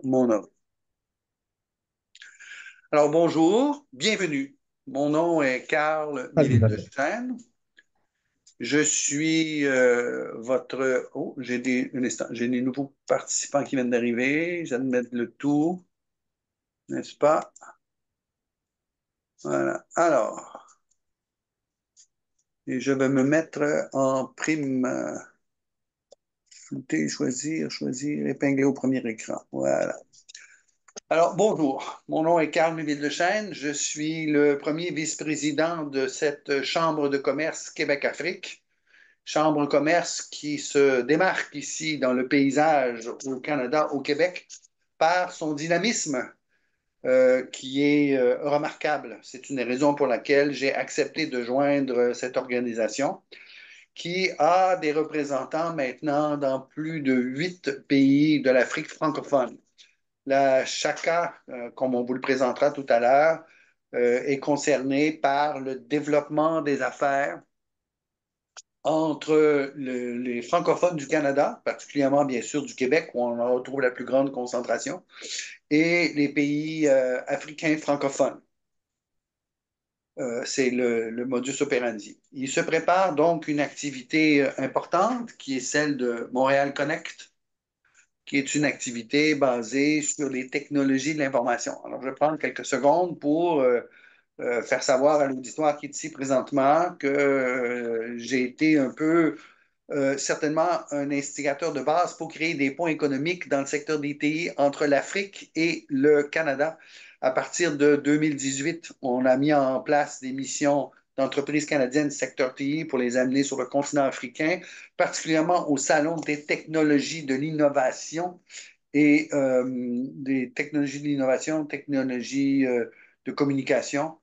mon nom. Alors, bonjour, bienvenue. Mon nom est Carl Miville de Chêne. Je suis votre... Oh, un instant, j'ai des nouveaux participants qui viennent d'arriver. J'admets le tout, n'est-ce pas? Voilà. Alors, et je vais me mettre en prime. Flouter, choisir, épingler au premier écran. Voilà. Alors, bonjour. Mon nom est Carl Miville de Chêne. Je suis le premier vice-président de cette Chambre de commerce Québec-Afrique. Chambre de commerce qui se démarque ici dans le paysage au Canada, au Québec, par son dynamisme qui est remarquable. C'est une des raisons pour laquelle j'ai accepté de joindre cette organisation qui a des représentants maintenant dans plus de 8 pays de l'Afrique francophone. La Chaka, comme on vous le présentera tout à l'heure, est concernée par le développement des affaires entre les francophones du Canada, particulièrement bien sûr du Québec, où on en retrouve la plus grande concentration, et les pays africains francophones. C'est le modus operandi. Il se prépare donc une activité importante qui est celle de Montréal Connect, qui est une activité basée sur les technologies de l'information. Alors, je vais prendre quelques secondes pour faire savoir à l'auditoire qui est ici présentement que j'ai été un peu certainement un instigateur de base pour créer des ponts économiques dans le secteur des TI entre l'Afrique et le Canada. À partir de 2018, on a mis en place des missions d'entreprises canadiennes du secteur TI pour les amener sur le continent africain, particulièrement au Salon des technologies de l'innovation et des technologies de l'innovation, technologies de communication.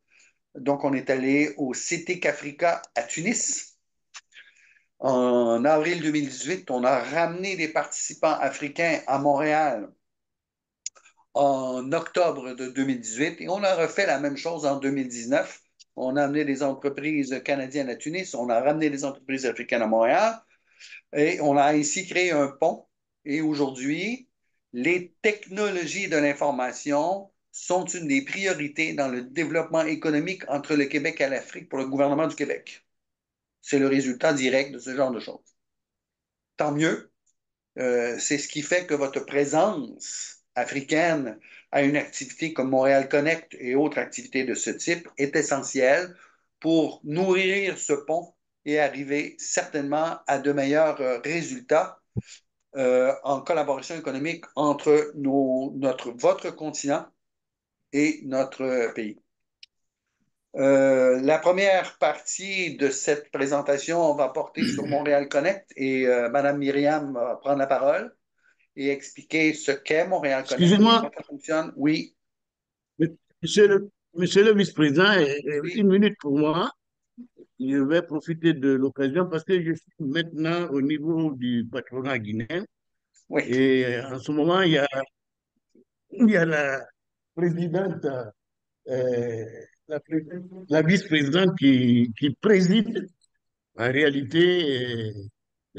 Donc, on est allé au CETIC Africa à Tunis. En avril 2018, on a ramené des participants africains à Montréal en octobre de 2018 et on a refait la même chose en 2019. On a amené des entreprises canadiennes à Tunis, on a ramené des entreprises africaines à Montréal et on a ainsi créé un pont. Et aujourd'hui, les technologies de l'information sont une des priorités dans le développement économique entre le Québec et l'Afrique pour le gouvernement du Québec. C'est le résultat direct de ce genre de choses. Tant mieux. C'est ce qui fait que votre présence africaine à une activité comme Montréal Connect et autres activités de ce type est essentielle pour nourrir ce pont et arriver certainement à de meilleurs résultats en collaboration économique entre votre continent et notre pays. La première partie de cette présentation va porter sur Montréal Connect et Mme Myriam va prendre la parole et expliquer ce qu'est Montréal Connect, Excusez-moi, comment ça fonctionne. Oui, monsieur le vice-président, oui, une minute pour moi. Je vais profiter de l'occasion parce que je suis maintenant au niveau du patronat guinéen oui. et en ce moment, il y a la présidente, euh, la vice-présidente qui préside en réalité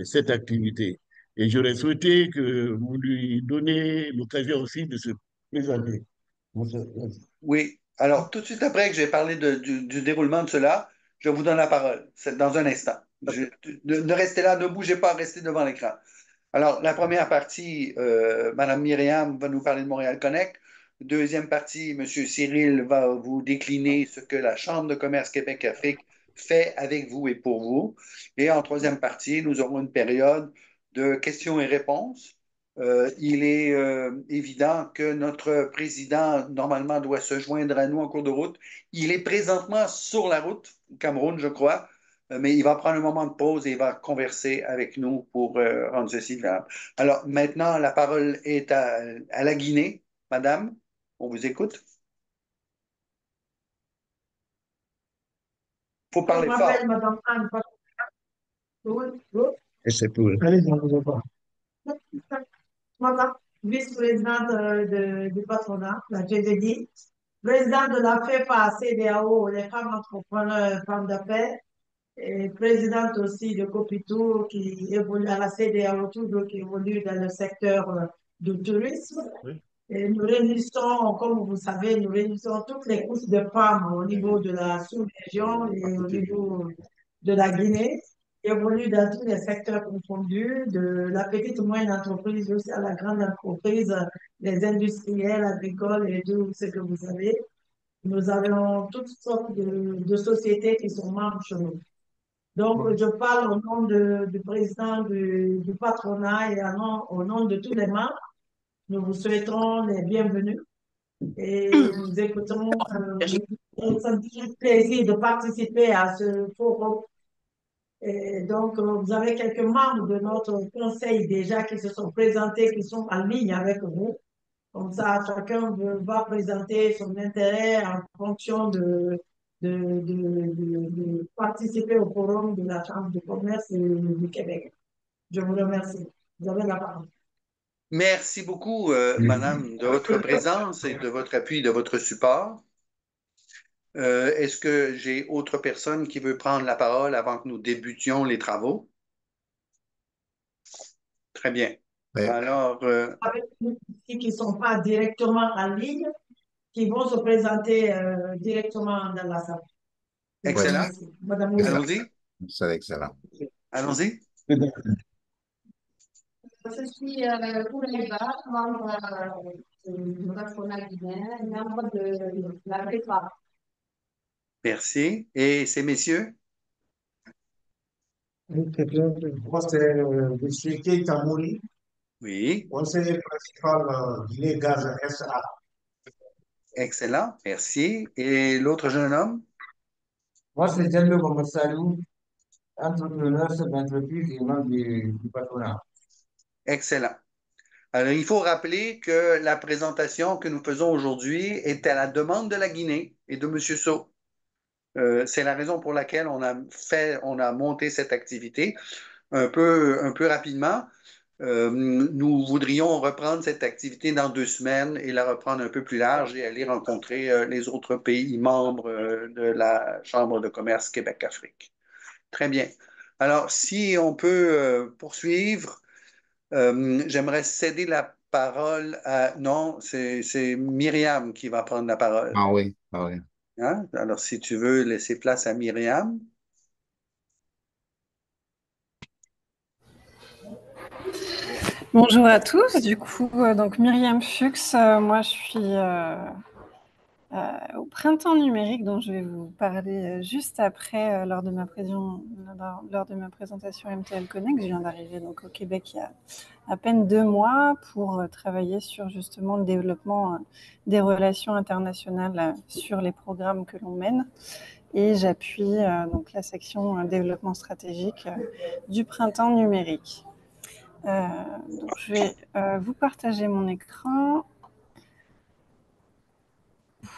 cette activité. Et j'aurais souhaité que vous lui donniez l'occasion aussi de se présenter. Oui. Alors, tout de suite après que j'ai parlé du déroulement de cela, je vous donne la parole. C'est dans un instant. Ne restez là, ne bougez pas, restez devant l'écran. Alors, la première partie, Mme Myriam va nous parler de Montréal Connect. Deuxième partie, M. Cyril va vous décliner ce que la Chambre de commerce Québec-Afrique fait avec vous et pour vous. Et en troisième partie, nous aurons une période de questions et réponses. Il est évident que notre président, normalement, doit se joindre à nous en cours de route. Il est présentement sur la route, au Cameroun, je crois, mais il va prendre un moment de pause et il va converser avec nous pour rendre ceci valable. Alors, maintenant, la parole est à la Guinée. Madame, on vous écoute. Il faut Je parler m'appelle fort. Madame Anne Patoul, Et c'est tout. Madame, vice-présidente du patronat, la GDD, présidente de la FEPA CEDEAO, les femmes entrepreneurs, femmes d'affaires, et présidente aussi de Copitou qui évolue à la CEDEAO, toujours qui évolue dans le secteur du tourisme. Oui. Et nous réunissons, comme vous savez, nous réunissons toutes les couches de femmes au niveau de la sous-région et au niveau de la Guinée, qui évoluent dans tous les secteurs confondus, de la petite et moyenne entreprise jusqu'à la grande entreprise, les industriels, agricoles et tout ce que vous savez. Nous avons toutes sortes de sociétés qui sont membres chez nous. Donc, je parle au nom du président du patronat et au nom de tous les membres. Nous vous souhaitons les bienvenus et nous écoutons, nous sommes toujours plaisir de participer à ce forum. Et donc, vous avez quelques membres de notre conseil déjà qui se sont présentés, qui sont en ligne avec vous. Comme ça, chacun va présenter son intérêt en fonction de participer au forum de la Chambre de commerce du Québec. Je vous remercie. Vous avez la parole. Merci beaucoup, Madame, de votre présence et de votre appui, de votre support. Est-ce que j'ai autre personne qui veut prendre la parole avant que nous débutions les travaux? Très bien. Ouais. Alors, Avec nous ici qui ne sont pas directement en ligne, qui vont se présenter directement dans la salle. excellent. Merci. Madame Moussa. Allons-y. C'est excellent. Allons-y. Je suis Kouraiba, membre du patronat guinéen, membre de la prépa. Merci. Et ces messieurs? Moi, c'est M. Keita Mouri, Oui. conseiller principal Guinée Gaz SA. Excellent. Merci. Et l'autre jeune homme? Moi, c'est Diallo Mamadou, entrepreneur, chef d'entreprise et membre du patronat. Excellent. Alors, il faut rappeler que la présentation que nous faisons aujourd'hui est à la demande de la Guinée et de M. Sow. C'est la raison pour laquelle on a monté cette activité un peu rapidement. Nous voudrions reprendre cette activité dans 2 semaines et la reprendre un peu plus large et aller rencontrer les autres pays membres de la Chambre de commerce Québec-Afrique. Très bien. Alors, si on peut poursuivre, j'aimerais céder la parole à... Non, c'est Myriam qui va prendre la parole. Ah oui, ah oui. Hein? Alors, si tu veux laisser place à Myriam. Bonjour à tous, du coup, donc Myriam Fuchs, moi je suis au printemps numérique dont je vais vous parler juste après lors de ma présentation MTL Connect. Je viens d'arriver donc au Québec il y a à peine 2 mois pour travailler sur justement le développement des relations internationales sur les programmes que l'on mène. Et j'appuie donc la section développement stratégique du printemps numérique. Donc je vais vous partager mon écran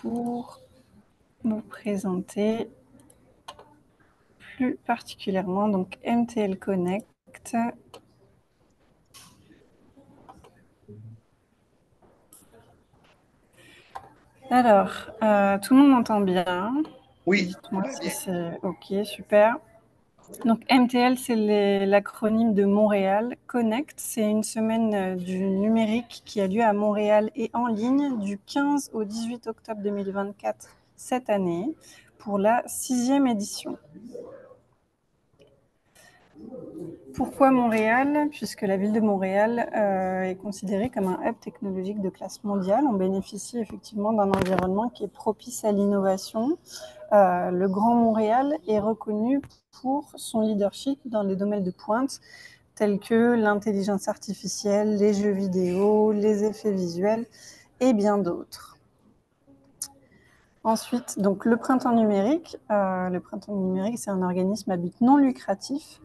pour vous présenter plus particulièrement donc MTL Connect. Alors, tout le monde m'entend bien? Oui. Dites-moi si c'est OK, super. Donc MTL, c'est l'acronyme de Montréal. Connect, c'est une semaine du numérique qui a lieu à Montréal et en ligne du 15 au 18 octobre 2024 cette année pour la 6e édition. Pourquoi Montréal? Puisque la ville de Montréal est considérée comme un hub technologique de classe mondiale. On bénéficie effectivement d'un environnement qui est propice à l'innovation. Le Grand Montréal est reconnu pour son leadership dans les domaines de pointe tels que l'intelligence artificielle, les jeux vidéo, les effets visuels et bien d'autres. Ensuite, donc le Printemps numérique. Le Printemps numérique, c'est un organisme à but non lucratif.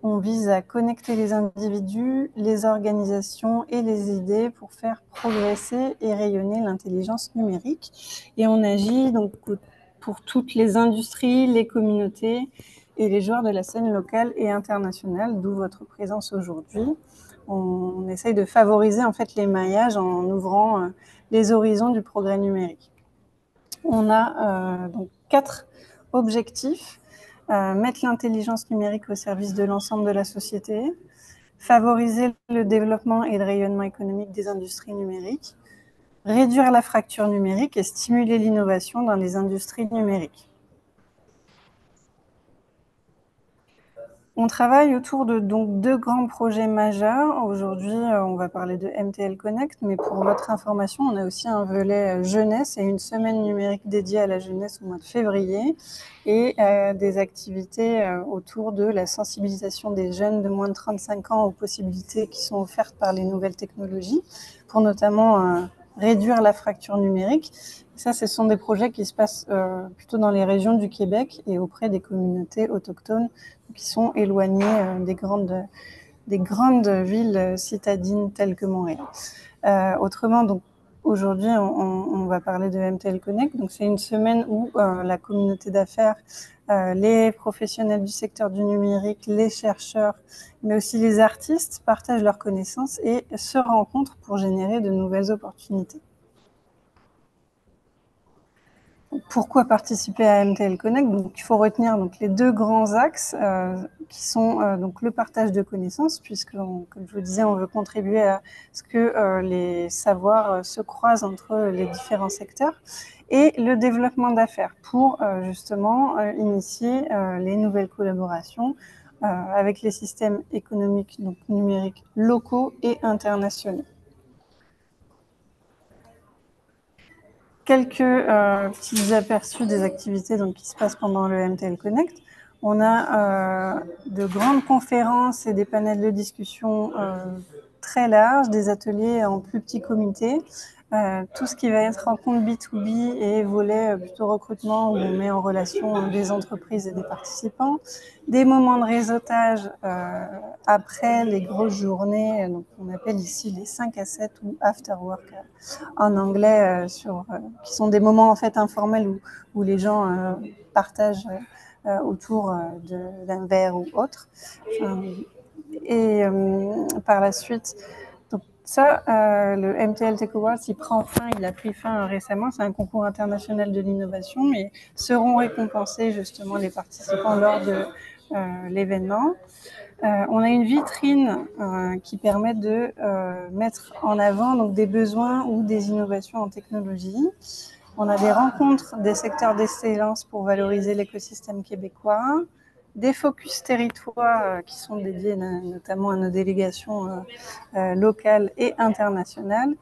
On vise à connecter les individus, les organisations et les idées pour faire progresser et rayonner l'intelligence numérique. Et on agit donc pour toutes les industries, les communautés et les joueurs de la scène locale et internationale, d'où votre présence aujourd'hui. On essaye de favoriser en fait l'émaillage en ouvrant les horizons du progrès numérique. On a donc 4 objectifs. Mettre l'intelligence numérique au service de l'ensemble de la société, favoriser le développement et le rayonnement économique des industries numériques, réduire la fracture numérique et stimuler l'innovation dans les industries numériques. On travaille autour de donc 2 grands projets majeurs. Aujourd'hui, on va parler de MTL Connect, mais pour votre information, on a aussi un volet jeunesse et une semaine numérique dédiée à la jeunesse au mois de février et des activités autour de la sensibilisation des jeunes de moins de 35 ans aux possibilités qui sont offertes par les nouvelles technologies pour notamment réduire la fracture numérique. Ça, ce sont des projets qui se passent plutôt dans les régions du Québec et auprès des communautés autochtones qui sont éloignées des grandes villes citadines telles que Montréal. Autrement, donc aujourd'hui, on va parler de MTL Connect. Donc c'est une semaine où la communauté d'affaires, les professionnels du secteur du numérique, les chercheurs, mais aussi les artistes partagent leurs connaissances et se rencontrent pour générer de nouvelles opportunités. Pourquoi participer à MTL Connect? Donc, il faut retenir donc, les 2 grands axes qui sont donc, le partage de connaissances, puisque, comme je vous disais, on veut contribuer à ce que les savoirs se croisent entre les différents secteurs, et le développement d'affaires pour justement initier les nouvelles collaborations avec les systèmes économiques donc, numériques locaux et internationaux. Quelques petits aperçus des activités donc, qui se passent pendant le MTL Connect. On a de grandes conférences et des panels de discussion très larges, des ateliers en plus petits comités, tout ce qui va être rencontre B2B et volet plutôt recrutement où on met en relation des entreprises et des participants, des moments de réseautage après les grosses journées, donc on appelle ici les 5 à 7 ou after work en anglais, qui sont des moments en fait informels où les gens partagent autour d'un verre ou autre. Et par la suite, donc ça, le MTL Tech Awards, il a pris fin récemment. C'est un concours international de l'innovation et seront récompensés justement les participants lors de l'événement. On a une vitrine qui permet de mettre en avant donc, des besoins ou des innovations en technologie. On a des rencontres des secteurs d'excellence pour valoriser l'écosystème québécois, des focus territoires qui sont dédiés notamment à nos délégations locales et internationales.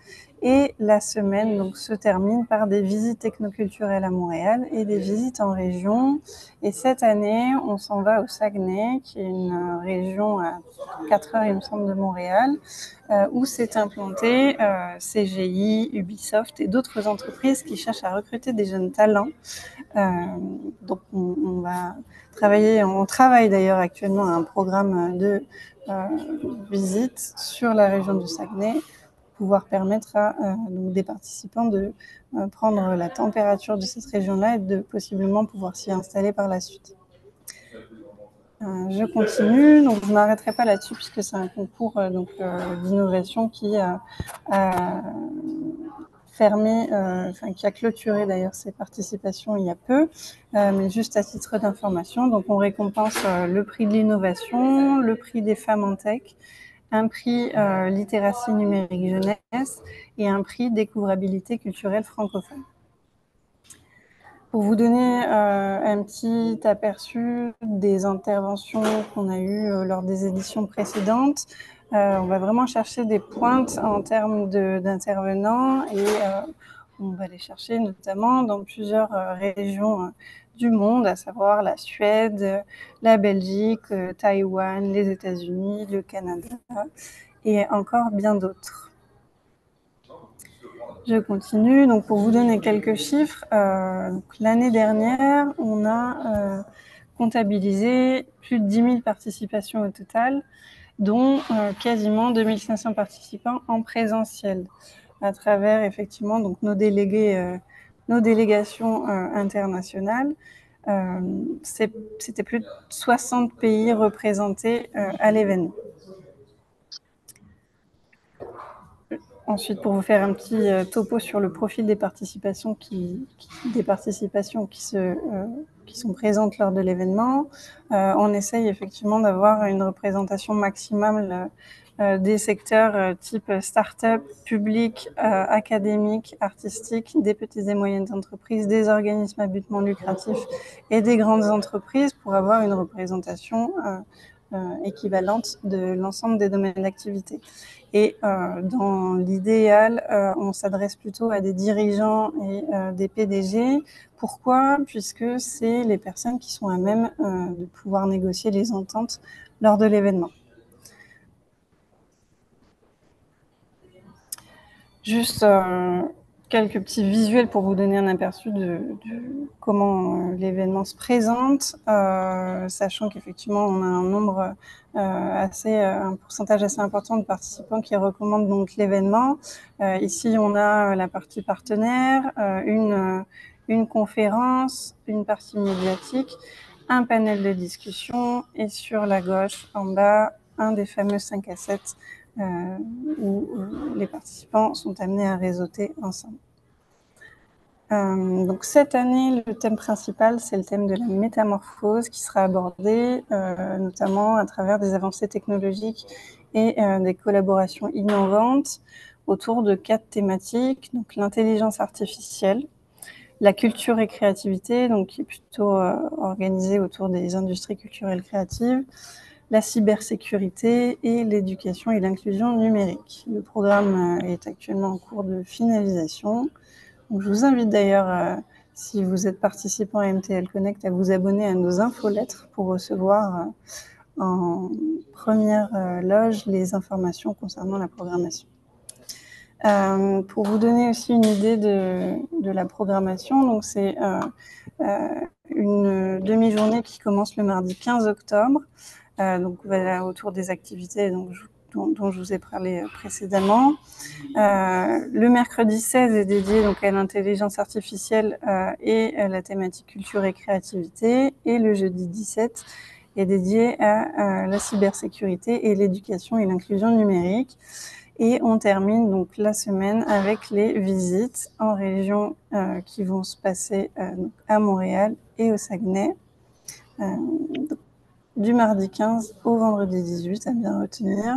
Et la semaine donc, se termine par des visites technoculturelles à Montréal et des visites en région. Et cette année, on s'en va au Saguenay, qui est une région à 4 heures, il me semble, de Montréal, où s'est implanté CGI, Ubisoft et d'autres entreprises qui cherchent à recruter des jeunes talents. Donc, on va travailler, on travaille d'ailleurs actuellement à un programme de visite sur la région du Saguenay, pouvoir permettre à donc des participants de prendre la température de cette région-là et de possiblement pouvoir s'y installer par la suite. Je continue, donc je ne m'arrêterai pas là-dessus puisque c'est un concours d'innovation qui a fermé, qui a clôturé d'ailleurs ses participations il y a peu, mais juste à titre d'information. Donc on récompense le prix de l'innovation, le prix des femmes en tech, un prix littératie numérique jeunesse et un prix découvrabilité culturelle francophone. Pour vous donner un petit aperçu des interventions qu'on a eues lors des éditions précédentes, on va vraiment chercher des pointes en termes d'intervenants et on va les chercher notamment dans plusieurs régions du monde, à savoir la Suède, la Belgique, Taïwan, les États-Unis, le Canada et encore bien d'autres. Je continue. Donc, pour vous donner quelques chiffres, l'année dernière, on a comptabilisé plus de 10 000 participations au total, dont quasiment 2500 participants en présentiel, à travers effectivement donc, nos délégations internationales. C'était plus de 60 pays représentés à l'événement. Ensuite, pour vous faire un petit topo sur le profil des participations qui sont présentes lors de l'événement, on essaye effectivement d'avoir une représentation maximale des secteurs type start-up, public, académique, artistique, des petites et moyennes entreprises, des organismes à but non lucratif et des grandes entreprises pour avoir une représentation équivalente de l'ensemble des domaines d'activité. Et dans l'idéal, on s'adresse plutôt à des dirigeants et des PDG. Pourquoi? Puisque c'est les personnes qui sont à même de pouvoir négocier les ententes lors de l'événement. Juste quelques petits visuels pour vous donner un aperçu de comment l'événement se présente, sachant qu'effectivement on a un nombre un pourcentage assez important de participants qui recommandent donc l'événement. Ici on a la partie partenaire, une conférence, une partie médiatique, un panel de discussion et sur la gauche en bas un des fameux 5 à 7 où les participants sont amenés à réseauter ensemble. Donc cette année, le thème principal, c'est le thème de la métamorphose qui sera abordé notamment à travers des avancées technologiques et des collaborations innovantes autour de 4 thématiques. Donc l'intelligence artificielle, la culture et créativité, donc qui est plutôt organisée autour des industries culturelles créatives, la cybersécurité et l'éducation et l'inclusion numérique. Le programme est actuellement en cours de finalisation. Donc, je vous invite d'ailleurs, si vous êtes participant à MTL Connect, à vous abonner à nos infolettres pour recevoir en première loge les informations concernant la programmation. Pour vous donner aussi une idée de la programmation, donc c'est une demi-journée qui commence le mardi 15 octobre. Donc voilà, autour des activités dont je vous ai parlé précédemment. Le mercredi 16 est dédié donc à l'intelligence artificielle et à la thématique culture et créativité. Et le jeudi 17 est dédié à la cybersécurité et l'éducation et l'inclusion numérique. Et on termine donc la semaine avec les visites en région qui vont se passer à Montréal et au Saguenay. Du mardi 15 au vendredi 18, à bien retenir.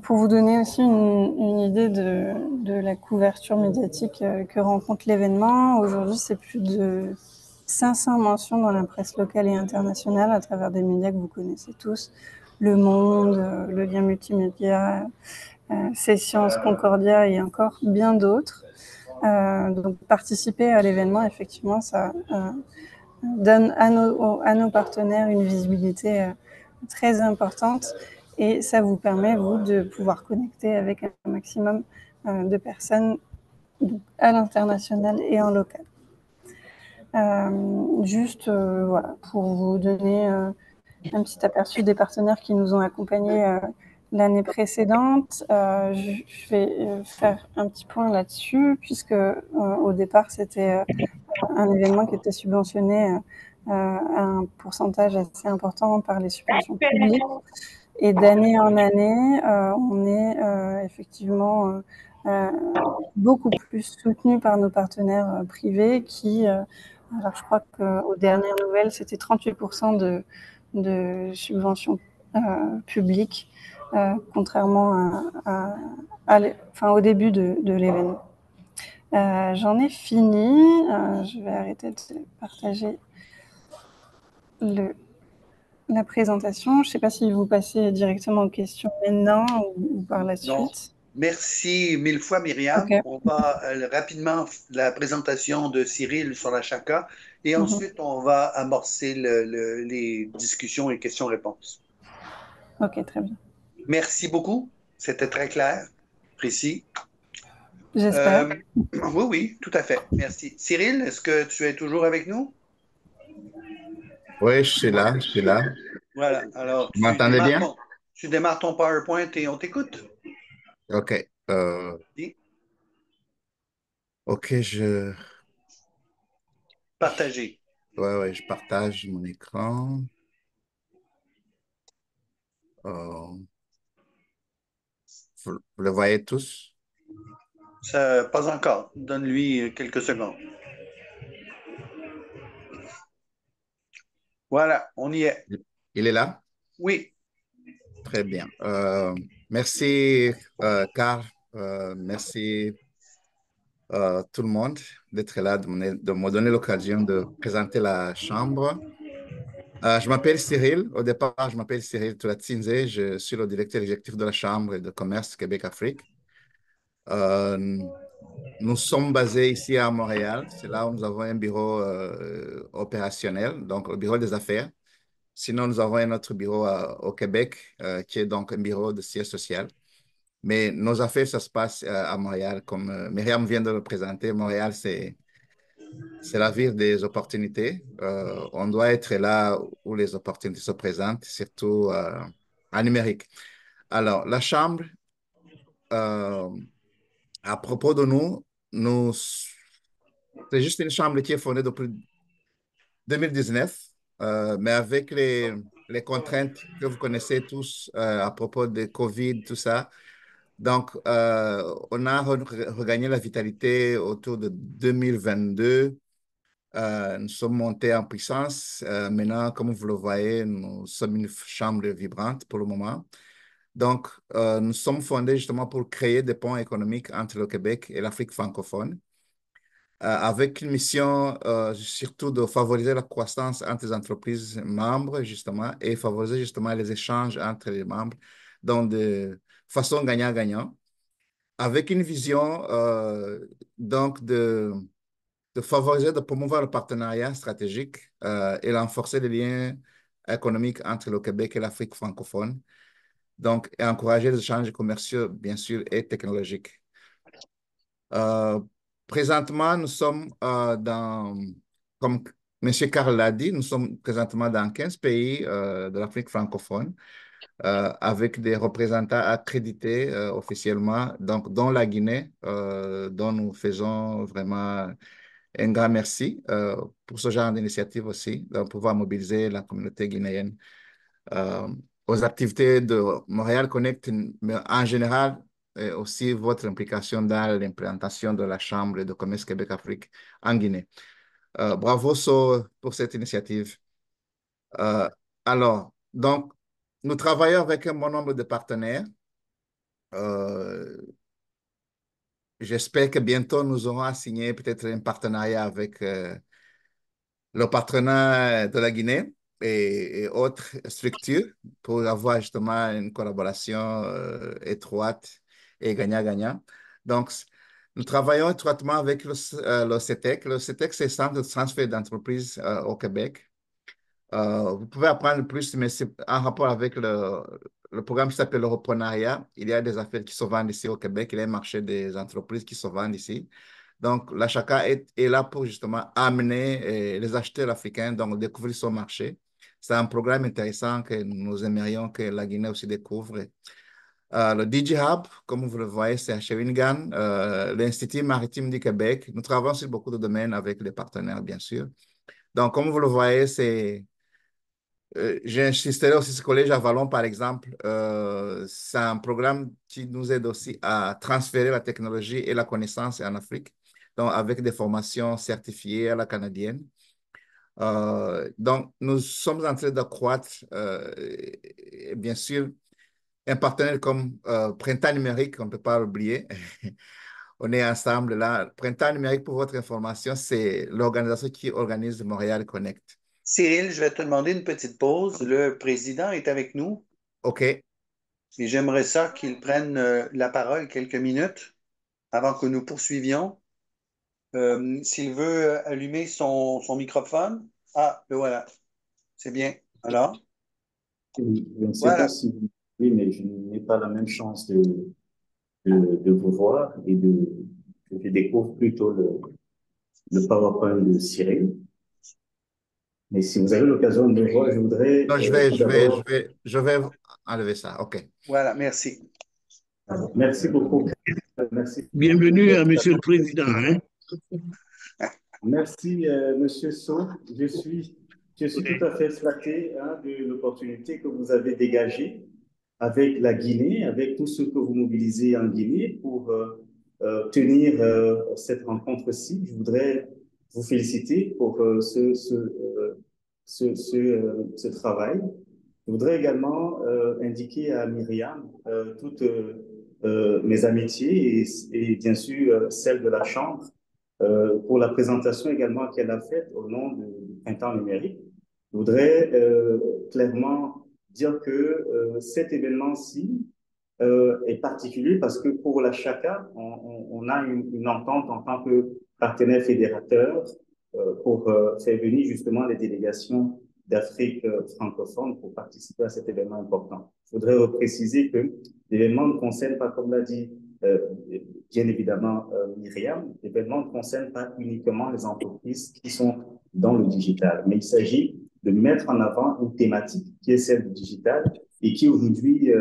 Pour vous donner aussi une idée de la couverture médiatique que rencontre l'événement, aujourd'hui c'est plus de 500 mentions dans la presse locale et internationale à travers des médias que vous connaissez tous, Le Monde, Le Lien Multimédia, Sciences, Concordia et encore bien d'autres. Donc participer à l'événement, effectivement, ça donne à nos partenaires une visibilité très importante et ça vous permet, vous, de pouvoir connecter avec un maximum de personnes à l'international et en local. Voilà, pour vous donner un petit aperçu des partenaires qui nous ont accompagnés l'année précédente. Je vais faire un petit point là-dessus, puisque au départ, c'était un événement qui était subventionné à un pourcentage assez important par les subventions publiques. Et d'année en année, on est effectivement beaucoup plus soutenu par nos partenaires privés qui, alors je crois qu'aux dernières nouvelles, c'était 38% de subventions publiques, contrairement au début de l'événement. J'en ai fini. Je vais arrêter de partager la présentation. Je ne sais pas si vous passez directement aux questions maintenant ou par la suite. Non. Merci mille fois, Myriam. Okay. On va rapidement la présentation de Cyril sur la Chaka et ensuite on va amorcer les discussions et questions-réponses. Ok, très bien. Merci beaucoup. C'était très clair, précis. J'espère. Oui, tout à fait. Merci. Cyril, est-ce que tu es toujours avec nous? Oui, je suis là, je suis là. Voilà. Alors, Vous m'entendez bien? Tu démarres ton PowerPoint et on t'écoute. OK. OK, Partager. Ouais, je partage mon écran. Vous le voyez tous? Pas encore. Donne-lui quelques secondes. Voilà, on y est. Il est là? Oui. Très bien. Merci, Carl. Merci tout le monde d'être là, de me donner l'occasion de présenter la Chambre. Je m'appelle Cyril. Au départ, je m'appelle Cyril Toulatsinze. Je suis le directeur exécutif de la Chambre de commerce Québec-Afrique. Euh, Nous sommes basés ici à Montréal. C'est là où nous avons un bureau opérationnel, donc le bureau des affaires. Sinon, nous avons un autre bureau au Québec, qui est donc un bureau de siège social. Mais nos affaires, ça se passe à Montréal, comme Myriam vient de le présenter. Montréal, c'est la ville des opportunités. On doit être là où les opportunités se présentent, surtout en numérique. Alors, la Chambre, euh, à propos de nous, c'est juste une chambre qui est fondée depuis 2019, mais avec les contraintes que vous connaissez tous à propos de COVID, tout ça. Donc, on a regagné la vitalité autour de 2022. Nous sommes montés en puissance. Maintenant, comme vous le voyez, nous sommes une chambre vibrante pour le moment. Donc, nous sommes fondés justement pour créer des ponts économiques entre le Québec et l'Afrique francophone, avec une mission surtout de favoriser la croissance entre les entreprises membres, justement, et favoriser justement les échanges entre les membres, donc de façon gagnant-gagnant, avec une vision donc de favoriser, de promouvoir le partenariat stratégique et renforcer les liens économiques entre le Québec et l'Afrique francophone, donc et encourager les échanges commerciaux, bien sûr, et technologiques. Euh, Présentement, nous sommes comme M. Karl l'a dit, nous sommes présentement dans 15 pays de l'Afrique francophone, avec des représentants accrédités officiellement, donc dont la Guinée, dont nous faisons vraiment un grand merci pour ce genre d'initiative aussi, de pouvoir mobiliser la communauté guinéenne euh, aux activités de Montréal Connect, mais en général, et aussi votre implication dans l'implantation de la Chambre de commerce Québec-Afrique en Guinée. Bravo pour cette initiative. Euh, alors, donc, nous travaillons avec un bon nombre de partenaires. Euh, J'espère que bientôt nous aurons signé peut-être un partenariat avec le partenaire de la Guinée et autres structures pour avoir justement une collaboration étroite et gagnant-gagnant. Donc, nous travaillons étroitement avec le CETEC. Le CETEC, c'est le Centre de transfert d'entreprise au Québec. Vous pouvez apprendre plus, mais c'est en rapport avec le programme qui s'appelle le reprenariat. Il y a des affaires qui se vendent ici au Québec. Il y a un marché des entreprises qui se vendent ici. Donc, la Chaka est là pour justement amener les acheteurs africains, donc découvrir son marché. C'est un programme intéressant que nous aimerions que la Guinée aussi découvre. Le DJ Hub, comme vous le voyez, c'est à Shawinigan, l'Institut maritime du Québec. Nous travaillons sur beaucoup de domaines avec les partenaires, bien sûr. Donc, comme vous le voyez, j'ai insisté aussi sur ce collège à Vallon, par exemple. C'est un programme qui nous aide aussi à transférer la technologie et la connaissance en Afrique, donc avec des formations certifiées à la canadienne. Donc, nous sommes en train d'accroître, et bien sûr, un partenaire comme Printemps numérique, on ne peut pas l'oublier. On est ensemble là. Printemps numérique, pour votre information, c'est l'organisation qui organise Montréal Connect. Cyril, je vais te demander une petite pause. Le président est avec nous OK. et j'aimerais ça qu'il prenne la parole quelques minutes avant que nous poursuivions. S'il veut allumer son microphone. Ah, le voilà. C'est bien. Alors, Oui, je ne sais pas voilà. si vous savez, mais je n'ai pas la même chance de vous voir et je découvre plutôt le PowerPoint de Cyril. Mais si vous avez l'occasion de le voir, je voudrais Non, tout d'abord. je vais enlever ça. OK. Voilà, merci. Merci beaucoup. Merci. Bienvenue à Monsieur le Président. Hein? Merci, Monsieur So. Je suis tout à fait flatté de l'opportunité que vous avez dégagée avec la Guinée, avec tout ce que vous mobilisez en Guinée pour tenir cette rencontre-ci. Je voudrais vous féliciter pour ce travail. Je voudrais également indiquer à Myriam toutes mes amitiés et bien sûr celles de la Chambre pour la présentation également qu'elle a faite au nom du Printemps numérique. Je voudrais clairement dire que cet événement-ci est particulier parce que pour la Chaka, on a une entente en tant que partenaire fédérateur pour faire venir justement les délégations d'Afrique francophone pour participer à cet événement important. Je voudrais repréciser que l'événement ne concerne pas, comme l'a dit euh, bien évidemment Myriam, l'événement ne concerne pas uniquement les entreprises qui sont dans le digital, mais il s'agit de mettre en avant une thématique qui est celle du digital et qui aujourd'hui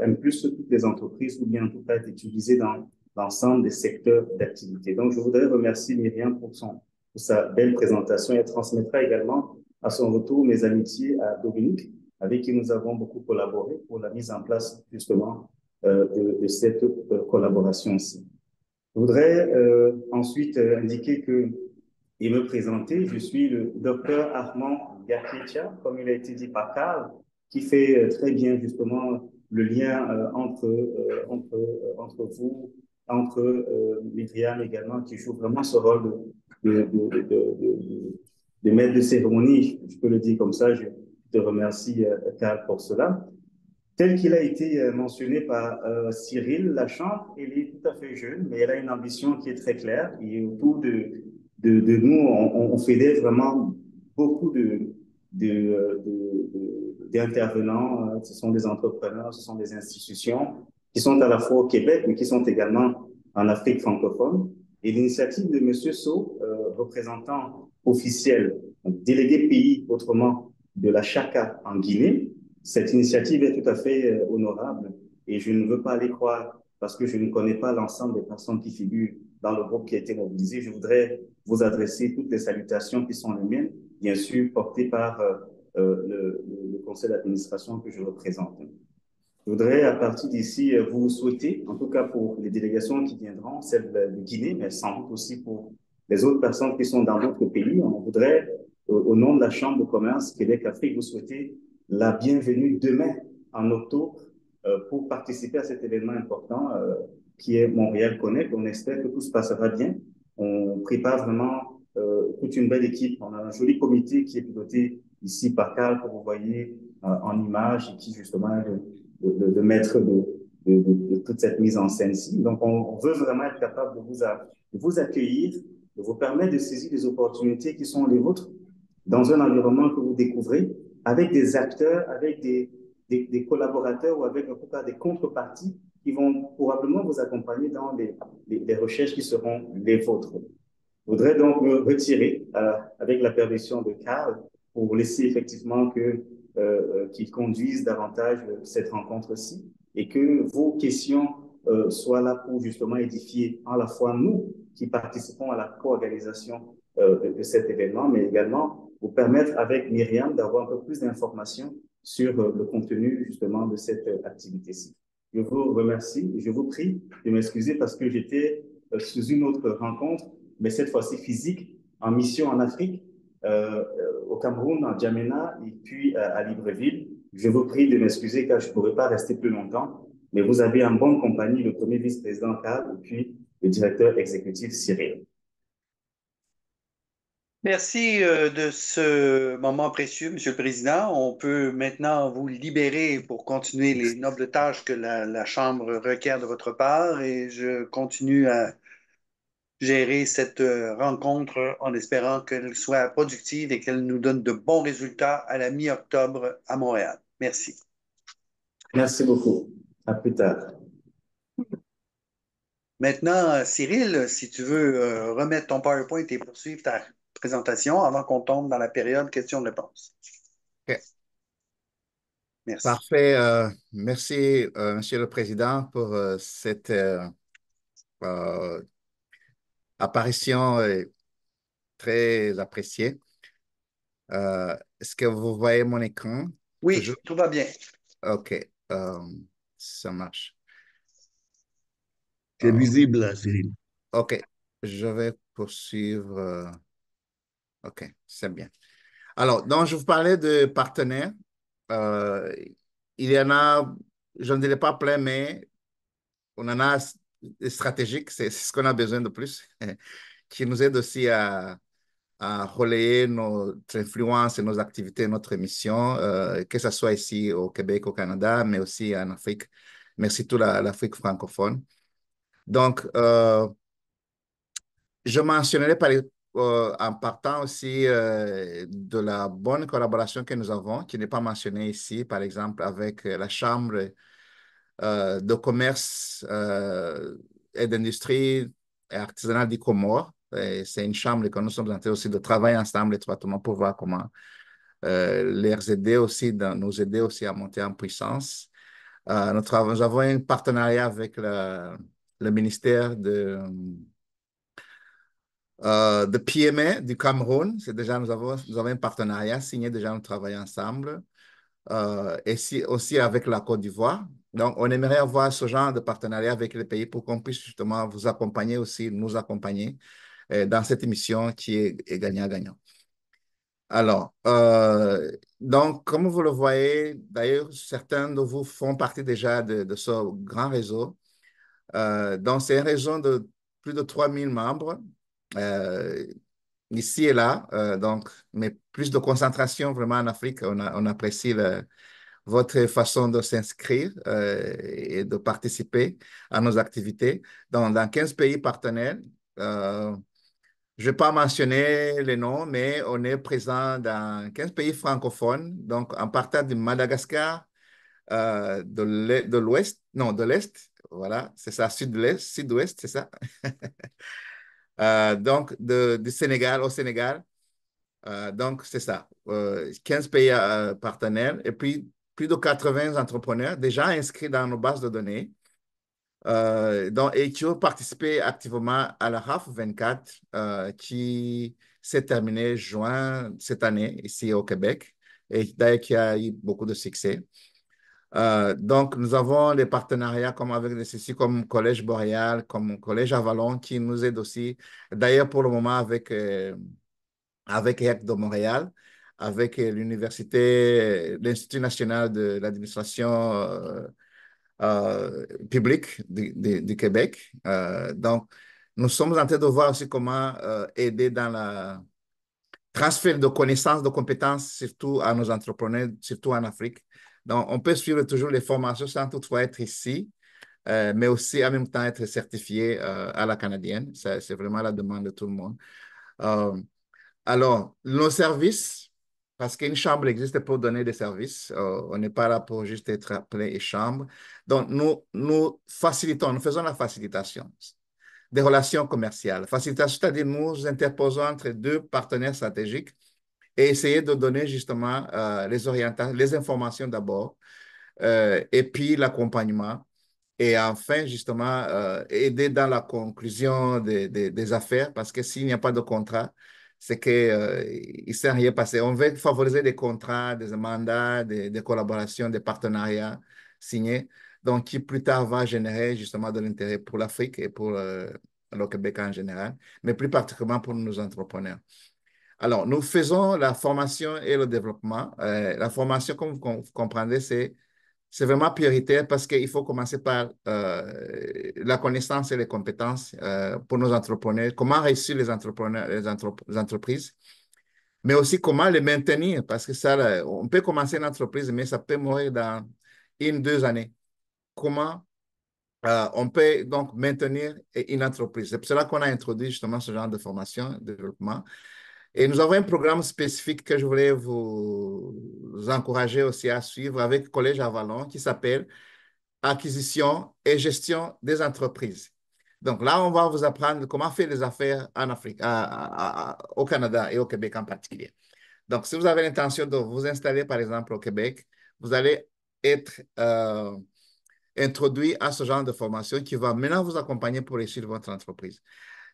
impulse toutes les entreprises ou bien en tout cas est utilisée dans l'ensemble des secteurs d'activité. Donc, je voudrais remercier Myriam pour sa belle présentation et elle transmettra également à son retour mes amitiés à Dominique, avec qui nous avons beaucoup collaboré pour la mise en place justement de cette collaboration-ci. Je voudrais ensuite indiquer que et me présenter. Je suis le docteur Armand Gaketia, comme il a été dit par Carl, qui fait très bien justement le lien entre vous, entre Myriam également, qui joue vraiment ce rôle de maître de cérémonie, je peux le dire comme ça. Je te remercie, Carl, pour cela. Tel qu'il a été mentionné par Cyril Lachambre, elle est tout à fait jeune, mais elle a une ambition qui est très claire. Et autour de nous, on fédère vraiment beaucoup d'intervenants. Ce sont des entrepreneurs, ce sont des institutions qui sont à la fois au Québec, mais qui sont également en Afrique francophone. Et l'initiative de M. So, représentant officiel, délégué pays autrement de la Chaka en Guinée, cette initiative est tout à fait honorable et je ne veux pas les croire parce que je ne connais pas l'ensemble des personnes qui figurent dans le groupe qui a été mobilisé. Je voudrais vous adresser toutes les salutations qui sont les miennes, bien sûr portées par le conseil d'administration que je représente. Je voudrais, à partir d'ici, vous souhaiter, en tout cas pour les délégations qui viendront, celles de Guinée, mais sans doute aussi pour les autres personnes qui sont dans d'autres pays, on voudrait, au nom de la Chambre de commerce Québec-Afrique, vous souhaiter la bienvenue demain, en octobre, pour participer à cet événement important qui est Montréal Connect. On espère que tout se passera bien. On prépare vraiment toute une belle équipe. On a un joli comité qui est piloté ici par Carl, que vous voyez en image, et qui justement est le maître de toute cette mise en scène-ci. Donc, on veut vraiment être capable de vous accueillir, de vous permettre de saisir les opportunités qui sont les vôtres dans un environnement que vous découvrez, avec des acteurs, avec des collaborateurs ou avec en tout cas des contreparties qui vont probablement vous accompagner dans les recherches qui seront les vôtres. Je voudrais donc me retirer avec la permission de Carl pour laisser effectivement qu'il conduise davantage cette rencontre-ci et que vos questions soient là pour justement édifier à la fois nous qui participons à la co-organisation de cet événement, mais également vous permettre avec Myriam d'avoir un peu plus d'informations sur le contenu justement de cette activité-ci. Je vous remercie et je vous prie de m'excuser parce que j'étais sous une autre rencontre, mais cette fois-ci physique, en mission en Afrique, au Cameroun, en Djamena, et puis à Libreville. Je vous prie de m'excuser car je ne pourrai pas rester plus longtemps, mais vous avez en bonne compagnie le premier vice-président Carl et puis le directeur exécutif Cyril. Merci de ce moment précieux, Monsieur le Président. On peut maintenant vous libérer pour continuer les nobles tâches que la Chambre requiert de votre part et je continue à gérer cette rencontre en espérant qu'elle soit productive et qu'elle nous donne de bons résultats à la mi-octobre à Montréal. Merci. Merci beaucoup. À plus tard. Maintenant, Cyril, si tu veux remettre ton PowerPoint et poursuivre ta présentation avant qu'on tombe dans la période questions-réponses. OK. Merci. Parfait. Merci, Monsieur le Président, pour cette apparition très appréciée. Est-ce que vous voyez mon écran? Oui, Toujours? tout va bien. OK. Ça marche. C'est visible là, Cyril. OK. Je vais poursuivre. OK, c'est bien. Alors, donc, je vous parlais de partenaires. euh, il y en a, je ne dirais pas plein, mais on en a des stratégiques, c'est ce qu'on a besoin de plus, qui nous aident aussi à relayer notre influence et nos activités, notre mission, que ce soit ici au Québec, au Canada, mais aussi en Afrique, mais surtout l'Afrique francophone. Donc, je mentionnerai en partant aussi de la bonne collaboration que nous avons, qui n'est pas mentionnée ici, par exemple, avec la Chambre de commerce et d'industrie et artisanale du Comore. C'est une chambre que nous sommes en train aussi de travailler ensemble étroitement pour voir comment les aider aussi, nous aider aussi à monter en puissance. Nous avons un partenariat avec le ministère de PMA du Cameroun. C'est déjà, nous avons un partenariat signé, déjà nous travaillons ensemble. Et aussi avec la Côte d'Ivoire. Donc, on aimerait avoir ce genre de partenariat avec les pays pour qu'on puisse justement vous accompagner aussi, nous accompagner dans cette mission qui est gagnant-gagnant. Alors, donc, comme vous le voyez, d'ailleurs, certains de vous font partie déjà de ce grand réseau. Donc, c'est un réseau de plus de 3000 membres ici et là. Donc, mais plus de concentration vraiment en Afrique. On apprécie votre façon de s'inscrire et de participer à nos activités. Dans 15 pays partenaires, je ne vais pas mentionner les noms, mais on est présent dans 15 pays francophones, donc en partant de Madagascar, de l'Ouest, non, de l'Est, voilà, c'est ça, sud-l'Est, sud-ouest, c'est ça. Donc, du Sénégal au Sénégal. Donc, c'est ça. 15 pays partenaires et puis plus de 80 entrepreneurs déjà inscrits dans nos bases de données et qui ont participé activement à la RAF 24 qui s'est terminée juin cette année ici au Québec et d'ailleurs qui a eu beaucoup de succès. Donc, nous avons des partenariats comme avec des instituts comme Collège Boréal, comme Collège Avalon qui nous aident aussi. D'ailleurs, pour le moment, avec EAC de Montréal, avec l'Institut national de l'administration publique du Québec. Donc, nous sommes en train de voir aussi comment aider dans le transfert de connaissances, de compétences, surtout à nos entrepreneurs, surtout en Afrique. Donc, on peut suivre toujours les formations sans toutefois être ici, mais aussi en même temps être certifié à la canadienne. C'est vraiment la demande de tout le monde. Alors, nos services, parce qu'une chambre existe pour donner des services, on n'est pas là pour juste être appelé et chambre. Donc, nous facilitons, nous faisons la facilitation des relations commerciales. Facilitation, c'est-à-dire nous interposons entre deux partenaires stratégiques et essayer de donner justement les orientations, les informations d'abord, et puis l'accompagnement. Et enfin, justement, aider dans la conclusion des affaires, parce que s'il n'y a pas de contrat, c'est qu'il ne s'est rien passé. On veut favoriser des contrats, des mandats, des collaborations, des partenariats signés, donc qui plus tard va générer justement de l'intérêt pour l'Afrique et pour le Québec en général, mais plus particulièrement pour nos entrepreneurs. Alors, nous faisons la formation et le développement. La formation, comme vous comprendrez, c'est vraiment prioritaire parce qu'il faut commencer par la connaissance et les compétences pour nos entrepreneurs, comment réussir les entrepreneurs, les entreprises, mais aussi comment les maintenir parce que ça, là, on peut commencer une entreprise, mais ça peut mourir dans 1, 2 années. Comment on peut donc maintenir une entreprise? C'est pour cela qu'on a introduit justement ce genre de formation, de développement. Et nous avons un programme spécifique que je voulais vous encourager aussi à suivre avec le Collège Avalon qui s'appelle Acquisition et gestion des entreprises. Donc là, on va vous apprendre comment faire des affaires en Afrique, au Canada et au Québec en particulier. Donc, si vous avez l'intention de vous installer, par exemple, au Québec, vous allez être introduit à ce genre de formation qui va maintenant vous accompagner pour réussir votre entreprise.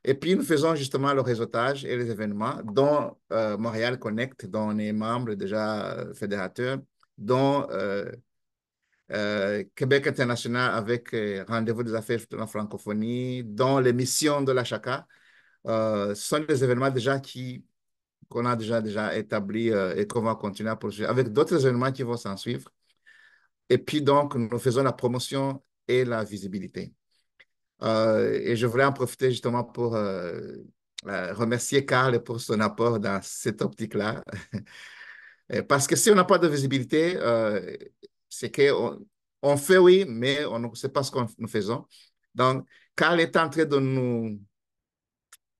Et puis, nous faisons justement le réseautage et les événements, dont Montréal Connect, dont on est membre déjà fédérateur, dont Québec International avec Rendez-vous des affaires de la francophonie, dont les missions de la Chaka. Ce sont des événements déjà qui qu'on a déjà établis et qu'on va continuer à poursuivre avec d'autres événements qui vont s'en suivre. Et puis donc, nous faisons la promotion et la visibilité. Et je voulais en profiter justement pour remercier Carl pour son apport dans cette optique-là. Parce que si on n'a pas de visibilité, c'est qu'on fait oui, mais on ne sait pas ce que nous faisons. Donc, Carl est en train de nous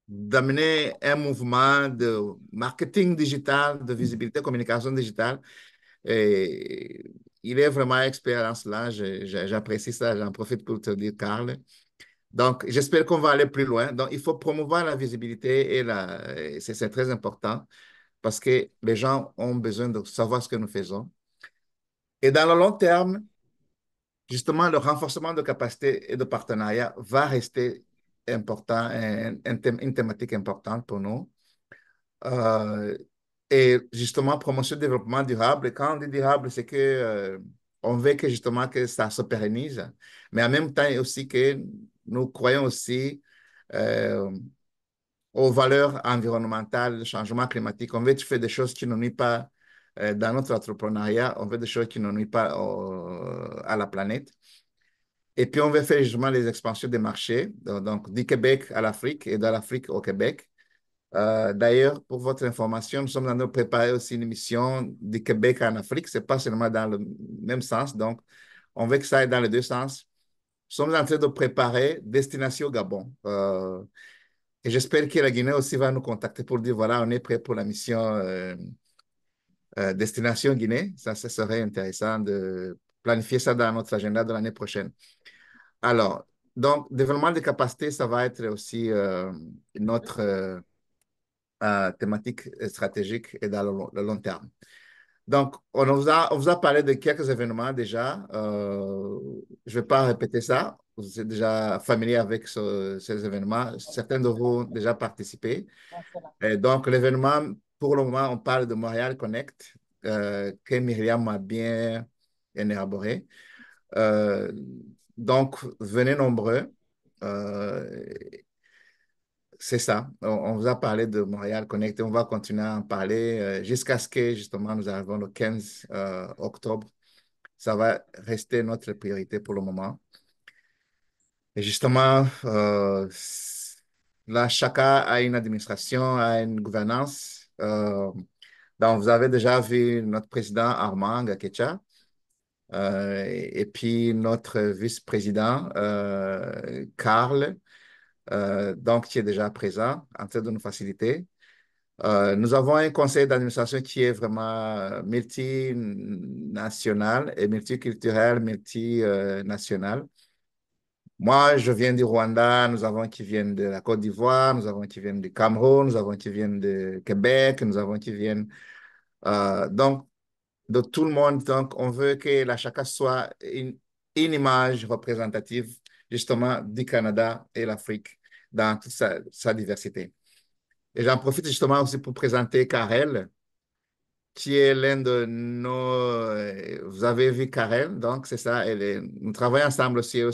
d'amener un mouvement de marketing digital, de visibilité, communication digitale. Et il est vraiment expert en cela. J'apprécie ça. J'en profite pour te dire, Carl. Donc, j'espère qu'on va aller plus loin. Donc, il faut promouvoir la visibilité et c'est très important parce que les gens ont besoin de savoir ce que nous faisons. Et dans le long terme, justement, le renforcement de capacité et de partenariat va rester important, une thématique importante pour nous. Euh, et justement, promotion du développement durable. Et quand on dit durable, c'est que on veut que justement que ça se pérennise, mais en même temps aussi que nous croyons aussi euh, aux valeurs environnementales, le changement climatique. On veut faire des choses qui ne nuisent pas dans notre entrepreneuriat, on veut des choses qui ne nuisent pas à la planète. Et puis, on veut faire justement les expansions des marchés, donc du Québec à l'Afrique et de l'Afrique au Québec. D'ailleurs, pour votre information, nous sommes en train de préparer aussi une mission du Québec en Afrique. Ce n'est pas seulement dans le même sens. Donc, on veut que ça aille dans les deux sens. Nous sommes en train de préparer Destination Gabon. Et j'espère que la Guinée aussi va nous contacter pour dire, voilà, on est prêt pour la mission Destination Guinée. Ça serait intéressant de planifier ça dans notre agenda de l'année prochaine. Alors, donc, développement des capacités, ça va être aussi notre thématique stratégique et dans le long terme. Donc, on vous a parlé de quelques événements déjà. Je ne vais pas répéter ça. Vous êtes déjà familier avec ces événements. Certains de vous ont déjà participé. Et donc, l'événement, pour le moment, on parle de Montréal Connect, que Myriam a bien élaboré. Euh, donc, venez nombreux. Euh, c'est ça. On vous a parlé de Montréal Connect et on va continuer à en parler jusqu'à ce que, justement, nous arrivons le 15 octobre. Ça va rester notre priorité pour le moment. Et justement, là, chacun a une administration, a une gouvernance. Donc, vous avez déjà vu notre président Armand Gakecha et puis notre vice-président Karl, donc qui est déjà présent en train de nous faciliter. Nous avons un conseil d'administration qui est vraiment multinational et multiculturel, multinational. Moi, je viens du Rwanda, nous avons qui viennent de la Côte d'Ivoire, nous avons qui viennent du Cameroun, nous avons qui viennent de Québec, nous avons qui viennent donc de tout le monde. Donc, on veut que la chacun soit une image représentative justement du Canada et l'Afrique dans toute sa diversité. Et j'en profite justement aussi pour présenter Karel, qui est l'un de nos... vous avez vu Karel, donc c'est ça, nous travaillons ensemble aussi elle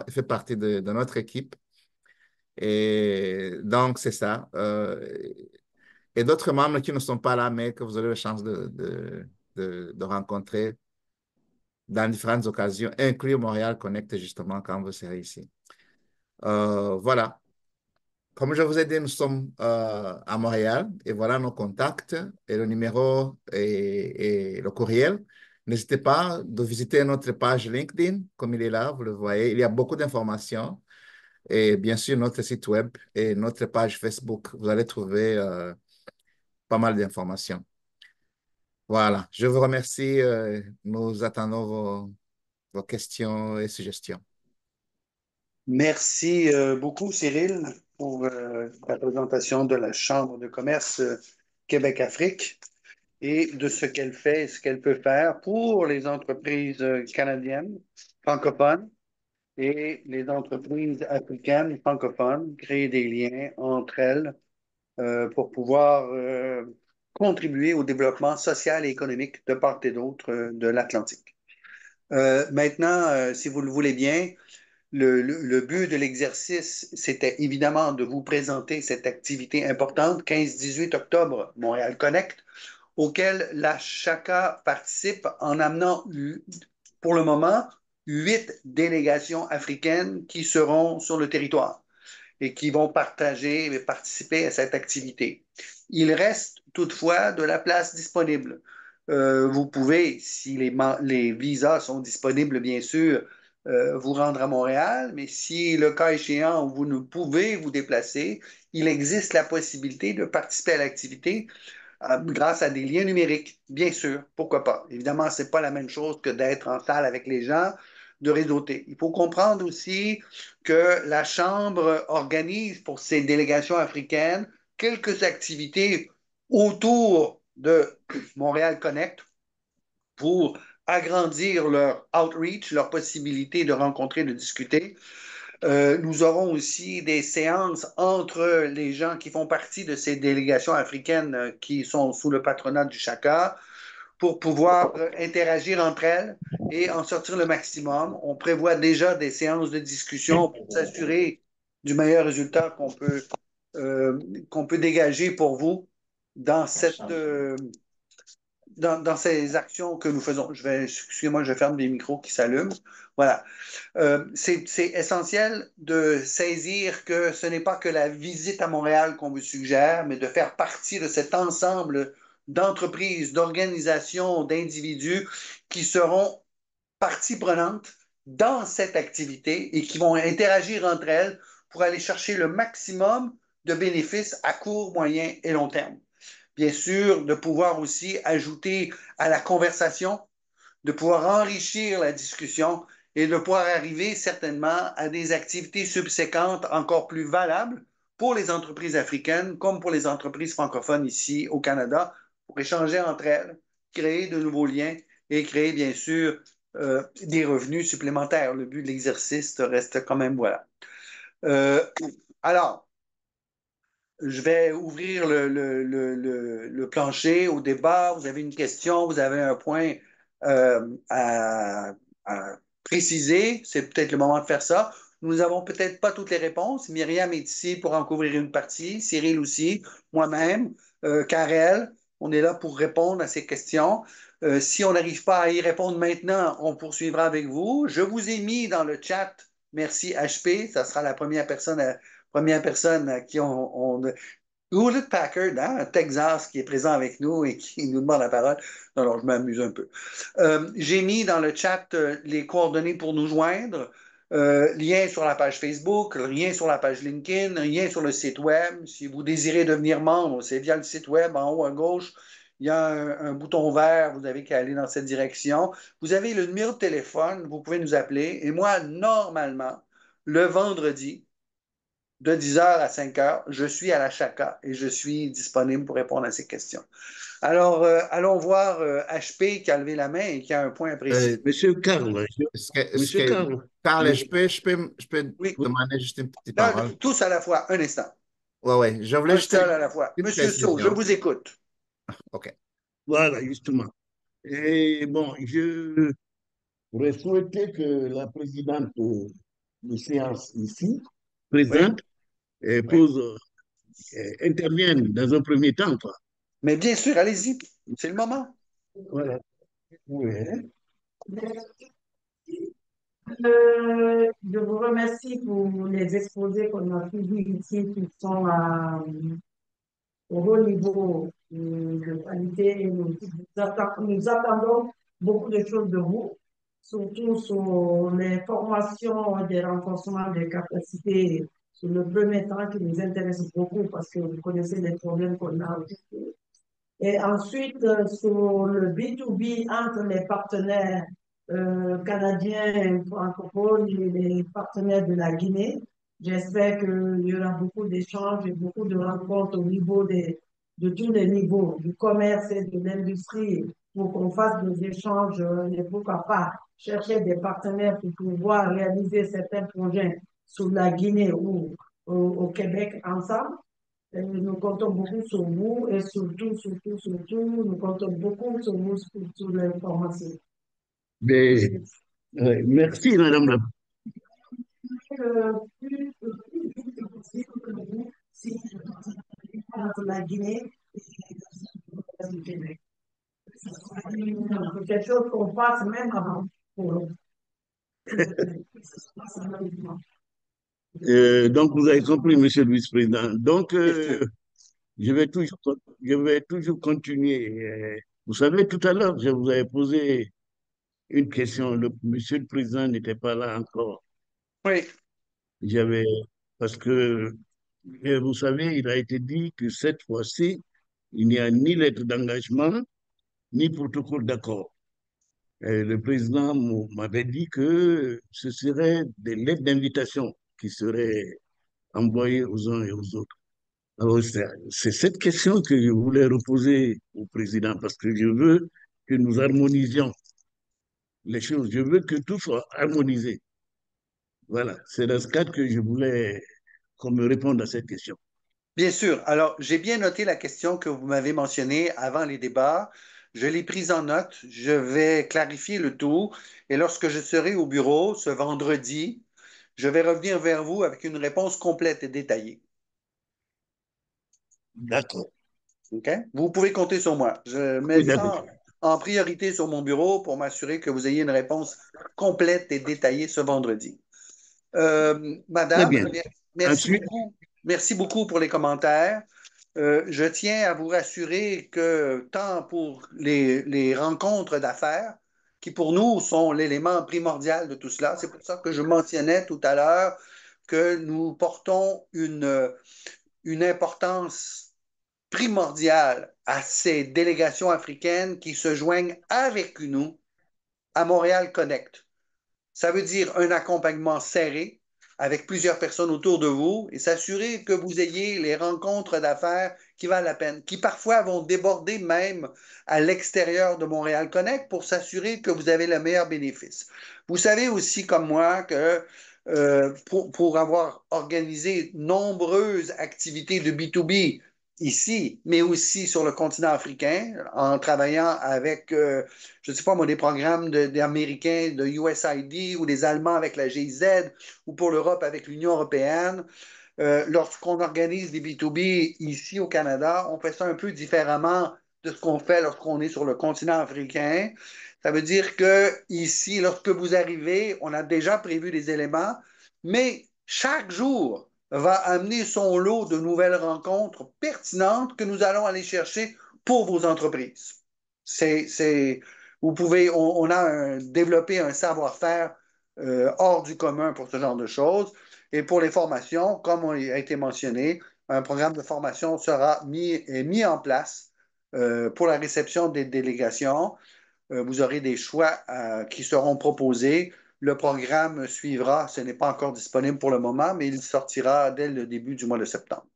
fait partie de notre équipe. Et donc, c'est ça. Et d'autres membres qui ne sont pas là, mais que vous aurez la chance de rencontrer dans différentes occasions, inclus Montréal Connect, justement, quand vous serez ici. Voilà. Comme je vous ai dit, nous sommes à Montréal et voilà nos contacts et le numéro et le courriel. N'hésitez pas de visiter notre page LinkedIn, comme il est là, vous le voyez. Il y a beaucoup d'informations et bien sûr notre site web et notre page Facebook. Vous allez trouver pas mal d'informations. Voilà, je vous remercie. Nous attendons vos questions et suggestions. Merci beaucoup, Cyril, pour la présentation de la Chambre de commerce Québec-Afrique et de ce qu'elle fait et ce qu'elle peut faire pour les entreprises canadiennes, francophones et les entreprises africaines, francophones, créer des liens entre elles pour pouvoir contribuer au développement social et économique de part et d'autre de l'Atlantique. Maintenant, si vous le voulez bien, Le but de l'exercice, c'était évidemment de vous présenter cette activité importante, 15-18 octobre, Montréal Connect, auquel la Chaka participe en amenant, pour le moment, 8 délégations africaines qui seront sur le territoire et qui vont partager et participer à cette activité. Il reste toutefois de la place disponible. Vous pouvez, si les visas sont disponibles, bien sûr, vous rendre à Montréal, mais si le cas échéant, vous ne pouvez vous déplacer, il existe la possibilité de participer à l'activité grâce à des liens numériques, bien sûr, pourquoi pas. Évidemment, ce n'est pas la même chose que d'être en salle avec les gens, de réseauter. Il faut comprendre aussi que la Chambre organise pour ces délégations africaines quelques activités autour de Montréal Connect pour agrandir leur outreach, leur possibilité de rencontrer, de discuter. Nous aurons aussi des séances entre les gens qui font partie de ces délégations africaines qui sont sous le patronat du Chaka pour pouvoir interagir entre elles et en sortir le maximum. On prévoit déjà des séances de discussion pour s'assurer du meilleur résultat qu'on peut dégager pour vous dans dans ces actions que nous faisons. Excusez-moi, je ferme les micros qui s'allument. Voilà. C'est essentiel de saisir que ce n'est pas que la visite à Montréal qu'on vous suggère, mais de faire partie de cet ensemble d'entreprises, d'organisations, d'individus qui seront partie prenante dans cette activité et qui vont interagir entre elles pour aller chercher le maximum de bénéfices à court, moyen et long terme. Bien sûr, de pouvoir aussi ajouter à la conversation, de pouvoir enrichir la discussion et de pouvoir arriver certainement à des activités subséquentes encore plus valables pour les entreprises africaines comme pour les entreprises francophones ici au Canada, pour échanger entre elles, créer de nouveaux liens et créer bien sûr des revenus supplémentaires. Le but de l'exercice reste quand même voilà. Euh, alors, je vais ouvrir le plancher au débat. Vous avez une question, vous avez un point à préciser. C'est peut-être le moment de faire ça. Nous n'avons peut-être pas toutes les réponses. Myriam est ici pour en couvrir une partie, Cyril aussi, moi-même, Karel. On est là pour répondre à ces questions. Si on n'arrive pas à y répondre maintenant, on poursuivra avec vous. Je vous ai mis dans le chat, merci HP, ça sera la première personne à qui on Hewlett Packard, hein, Texas, qui est présent avec nous et qui nous demande la parole. Non, non, je m'amuse un peu. J'ai mis dans le chat les coordonnées pour nous joindre, lien sur la page Facebook, lien sur la page LinkedIn, lien sur le site web. Si vous désirez devenir membre, c'est via le site web, en haut à gauche. Il y a un bouton vert, vous avez qu'à aller dans cette direction. Vous avez le numéro de téléphone, vous pouvez nous appeler. Et moi, normalement, le vendredi, de 10 heures à 5 heures, je suis à la Chaka et je suis disponible pour répondre à ces questions. Alors, allons voir HP qui a levé la main et qui a un point à préciser. Monsieur Carl, Monsieur Carl, Carl, je peux Oui, demander juste une petite là, parole? tous à la fois, un instant. Ouais, ouais. Je voulais Un juste seul à la fois. une Monsieur Sow, je précision. vous écoute. OK. voilà, justement. Et bon, je pourrais souhaiter que la présidente de séance ici, Oui, présente, oui. intervienne dans un premier temps, quoi. Mais bien sûr, allez-y, c'est le moment. Voilà. Oui. Je vous remercie pour les exposés qu'on a suivis ici, qui sont au haut niveau de qualité. Et nous attendons beaucoup de choses de vous, surtout sur les formations et des renforcements des capacités sur le premier temps qui nous intéresse beaucoup parce que vous connaissez les problèmes qu'on a aussi. Et ensuite, sur le B2B entre les partenaires canadiens francophones et les partenaires de la Guinée, j'espère qu'il y aura beaucoup d'échanges et beaucoup de rencontres au niveau de tous les niveaux, du commerce et de l'industrie, pour qu'on fasse des échanges et pourquoi pas chercher des partenaires pour pouvoir réaliser certains projets sur la Guinée ou au Québec ensemble. Nous comptons beaucoup sur vous et surtout, nous comptons beaucoup sur vous sur l'information. Mais, merci, Madame la plus possible que nous, si entre la Guinée et le Québec. Quelque chose qu'on fasse même avant. Donc, vous avez compris, Monsieur le Vice-président. Donc, je vais toujours continuer. Vous savez, tout à l'heure, je vous avais posé une question. Monsieur le Président n'était pas là encore. Oui, J'avais, parce que, vous savez, il a été dit que cette fois-ci, il n'y a ni lettre d'engagement, ni protocole d'accord. Le président m'avait dit que ce serait des lettres d'invitation qui seraient envoyées aux uns et aux autres. Alors, c'est cette question que je voulais reposer au président parce que je veux que nous harmonisions les choses. Je veux que tout soit harmonisé. Voilà, c'est dans ce cadre que je voulais qu'on me réponde à cette question. bien sûr. Alors, j'ai bien noté la question que vous m'avez mentionnée avant les débats. Je l'ai prise en note. Je vais clarifier le tout. Et lorsque je serai au bureau ce vendredi, je vais revenir vers vous avec une réponse complète et détaillée. D'accord. OK? Vous pouvez compter sur moi. Je mets Oui, d'accord. ça en priorité sur mon bureau pour m'assurer que vous ayez une réponse complète et détaillée ce vendredi. Très Madame, bien. merci Ensuite, beaucoup. Merci beaucoup pour les commentaires. Je tiens à vous rassurer que tant pour les rencontres d'affaires, qui pour nous sont l'élément primordial de tout cela, c'est pour ça que je mentionnais tout à l'heure que nous portons une importance primordiale à ces délégations africaines qui se joignent avec nous à Montréal Connect. Ça veut dire un accompagnement serré avec plusieurs personnes autour de vous et s'assurer que vous ayez les rencontres d'affaires qui valent la peine, qui parfois vont déborder même à l'extérieur de Montréal Connect pour s'assurer que vous avez le meilleur bénéfice. Vous savez aussi comme moi que pour avoir organisé nombreuses activités de B2B ici, mais aussi sur le continent africain, en travaillant avec je ne sais pas moi, des programmes d'Américains de USAID ou des Allemands avec la GIZ ou pour l'Europe avec l'Union européenne. Lorsqu'on organise des B2B ici au Canada, on fait ça un peu différemment de ce qu'on fait lorsqu'on est sur le continent africain. Ça veut dire que ici, lorsque vous arrivez, on a déjà prévu des éléments, mais chaque jour va amener son lot de nouvelles rencontres pertinentes que nous allons aller chercher pour vos entreprises. C'est, vous pouvez, on a développé un savoir-faire hors du commun pour ce genre de choses. Et pour les formations, comme a été mentionné, un programme de formation sera mis en place pour la réception des délégations. Vous aurez des choix qui seront proposés. Le programme suivra. Ce n'est pas encore disponible pour le moment, mais il sortira dès le début du mois de septembre.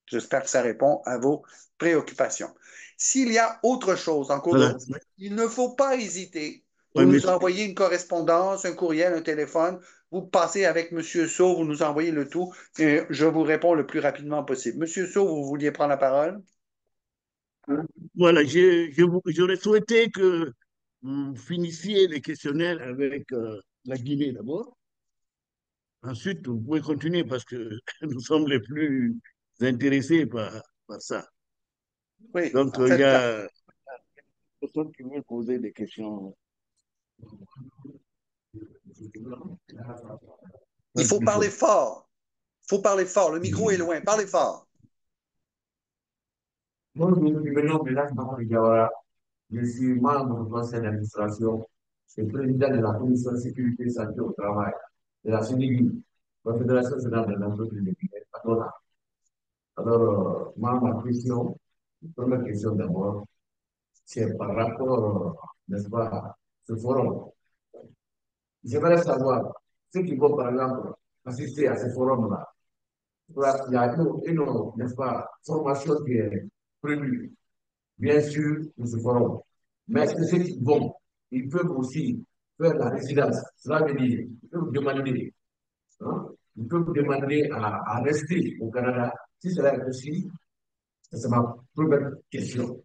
J'espère que ça répond à vos préoccupations. S'il y a autre chose en cours de voilà. route, il ne faut pas hésiter. Vous Ouais, nous monsieur. envoyez une correspondance, un courriel, un téléphone. Vous passez avec M. Sow, vous nous envoyez le tout et je vous réponds le plus rapidement possible. M. Sow, vous vouliez prendre la parole? Voilà, j'aurais souhaité que vous finissiez les questionnaires avec la Guinée d'abord. Ensuite, vous pouvez continuer parce que nous sommes les plus intéressés par ça. Oui, Donc, en il y fait, a personne qui veut poser des questions. il faut parler fort. Il faut parler fort. Le micro est loin. Parlez fort. Moi, je suis venu au village de Diawara. Je suis membre du conseil d'administration et président de la commission de sécurité et santé au travail de la CNIGI, la Fédération nationale de l'entreprise de Guinée, à Dona. Alors, moi, ma question, première question d'abord, c'est par rapport, n'est-ce pas, à ce forum. J'aimerais savoir, ceux qui vont, par exemple, assister à ce forum-là, il y a une, n'est-ce pas, formation qui est prévue, bien sûr, pour ce forum. Mais est-ce que ceux qui vont, ils peuvent aussi faire la résidence? Cela veut dire, hein, ils peuvent demander à rester au Canada. Si cela est possible, c'est ma première question.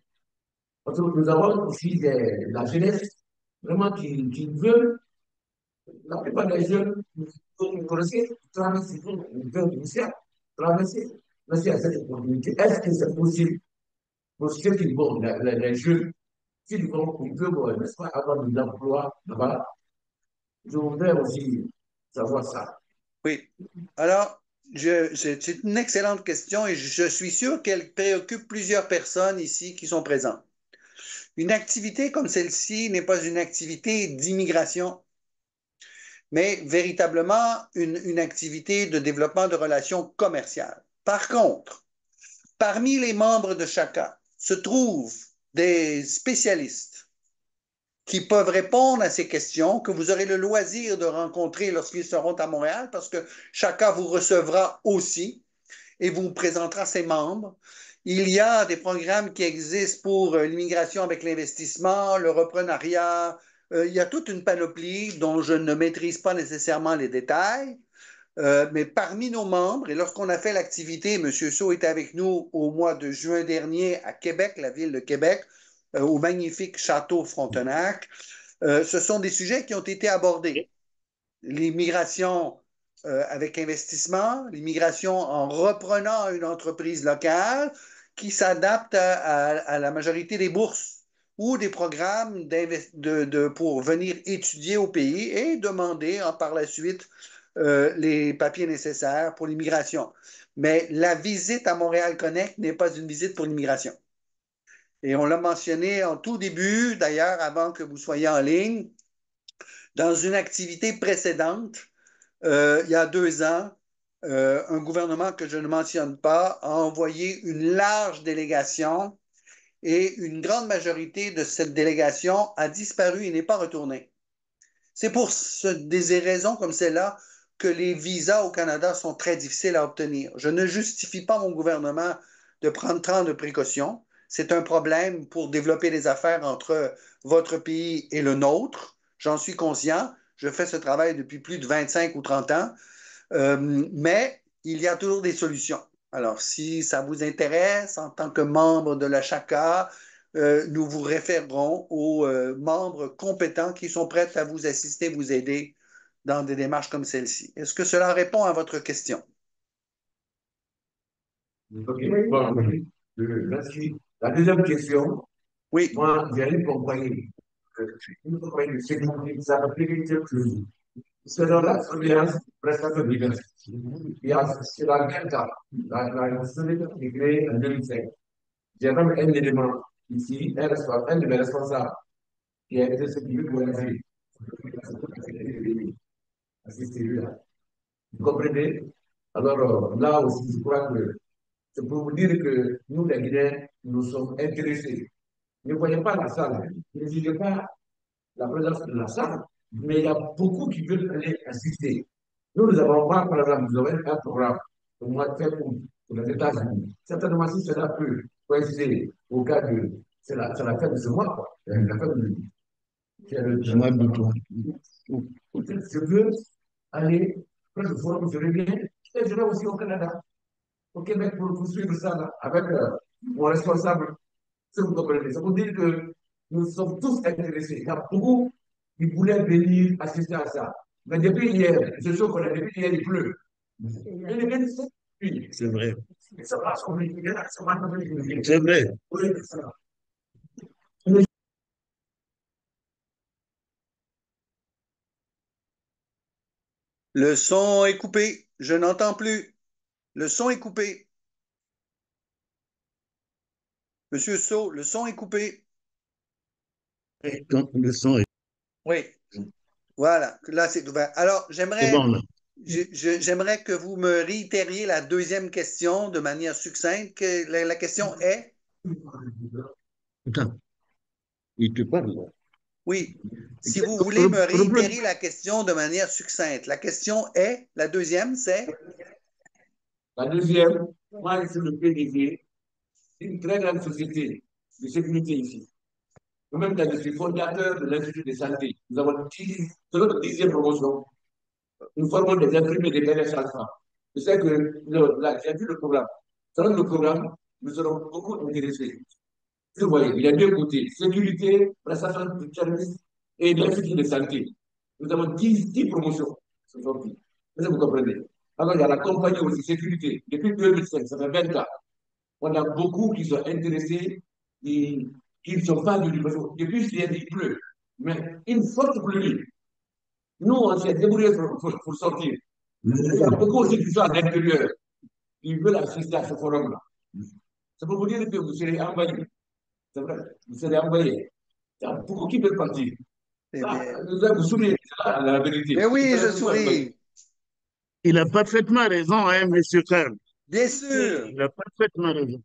Parce que nous avons aussi la jeunesse vraiment qui veut La plupart des jeunes, vous connaissez, traverser, ils veulent initier, traverser. Mais s'il y a cette opportunité, est-ce que c'est possible pour ceux qui vont, les jeunes, s'ils vont, ils peuvent, n'est-ce pas, avoir de l'emploi là-bas? Je voudrais aussi savoir ça. Oui. Alors, c'est une excellente question et je suis sûr qu'elle préoccupe plusieurs personnes ici qui sont présentes. Une activité comme celle-ci n'est pas une activité d'immigration, mais véritablement une activité de développement de relations commerciales. Par contre, parmi les membres de chacun se trouvent des spécialistes qui peuvent répondre à ces questions, que vous aurez le loisir de rencontrer lorsqu'ils seront à Montréal, parce que chacun vous recevra aussi et vous présentera ses membres. Il y a des programmes qui existent pour l'immigration avec l'investissement, le reprenariat. Il y a toute une panoplie dont je ne maîtrise pas nécessairement les détails. Mais parmi nos membres, et lorsqu'on a fait l'activité, M. Sow était avec nous au mois de juin dernier à Québec, la ville de Québec, au magnifique château Frontenac. Ce sont des sujets qui ont été abordés. L'immigration avec investissement, l'immigration en reprenant une entreprise locale qui s'adapte à la majorité des bourses ou des programmes pour venir étudier au pays et demander par la suite les papiers nécessaires pour l'immigration. Mais la visite à Montréal Connect n'est pas une visite pour l'immigration. Et on l'a mentionné en tout début, d'ailleurs, avant que vous soyez en ligne, dans une activité précédente, il y a 2 ans, un gouvernement que je ne mentionne pas a envoyé une large délégation et une grande majorité de cette délégation a disparu et n'est pas retournée. C'est pour des raisons comme celle-là que les visas au Canada sont très difficiles à obtenir. Je ne justifie pas mon gouvernement de prendre tant de précautions. C'est un problème pour développer des affaires entre votre pays et le nôtre. J'en suis conscient. Je fais ce travail depuis plus de 25 ou 30 ans. Mais il y a toujours des solutions. Alors, si ça vous intéresse, en tant que membre de la CHACA, nous vous référerons aux membres compétents qui sont prêts à vous assister, vous aider dans des démarches comme celle-ci. Est-ce que cela répond à votre question? Ok, bon, merci. La deuxième question, Oui. moi, j'ai une compagnie de sécurité qui s'appelle Sécurité. Selon la surveillance prestation diverse. Il y a sur la Delta, la société qui est créée en 2005. J'ai même un élément ici, un de mes responsables, qui a été ce qui veut voyager. Vous comprenez? Alors là aussi, je crois que c'est pour vous dire que nous, les Guinéens, nous sommes intéressés. Ne voyez pas la salle, ne jugez pas la présence de la salle, mais il y a beaucoup qui veulent aller assister. Nous avons pas, par exemple, nous avons un programme au mois de fait pour les États-Unis. Certainement, si cela peut coïncider au cas de. C'est la fin de ce mois, quoi. La fin de. Je m'en doute. Je veux aller, quand je forme, je reviens, et je vais aussi au Canada, au Québec, pour poursuivre ça là, avec mon responsable. Si vous comprenez, ça veut dire que nous sommes tous intéressés. Il y a beaucoup qui voulaient venir assister à ça. Mais depuis hier, je sais qu'on depuis hier, il pleut. Et les gars, oui. C'est vrai. Ça va, ça va, C'est vrai. oui, ça va. Le son est coupé. Je n'entends plus. Le son est coupé. Monsieur Sow, le son est coupé. Donc, le son est Oui. Voilà. Là, c'est ouvert. Alors, bon là. j'aimerais que vous me réitériez la deuxième question de manière succincte. La question est? Attends, il te parle là. Oui. Si vous voulez me réitérer la question de manière succincte. La question est, la deuxième, c'est? La deuxième, moi, je suis le PDG d'une très grande société de sécurité ici. Nous-mêmes, je suis fondateur de l'Institut de santé. Nous avons 10, c'est notre 10e promotion. Nous formons des infirmiers de PNS Alpha. Je sais que j'ai vu le programme. Selon le programme, nous serons beaucoup intéressés. Vous voyez, il y a deux côtés, sécurité, prestation de services et l'Institut de santé. Nous avons 10 promotions qui sont sorties. Est-ce que vous comprenez? Alors, il y a la compagnie aussi, sécurité. Depuis 2005, ça fait 20 ans. On a beaucoup qui sont intéressés et qui ne sont pas venus. Parce que depuis, il pleut. Mais une forte pluie. Nous, on s'est débrouillé pour sortir. Il y a beaucoup aussi qui sont à l'intérieur. Ils veulent assister à ce forum-là. C'est pour vous dire que vous serez envahis. C'est vrai, vous serez envahis. Il y a beaucoup qui veulent partir. Eh Ça, bien, vous vous souvenez, c'est la vérité. mais oui, Vous je serez tous envahis. souris. Il a parfaitement raison, hein, monsieur Karl. Bien sûr. Il a parfaitement raison.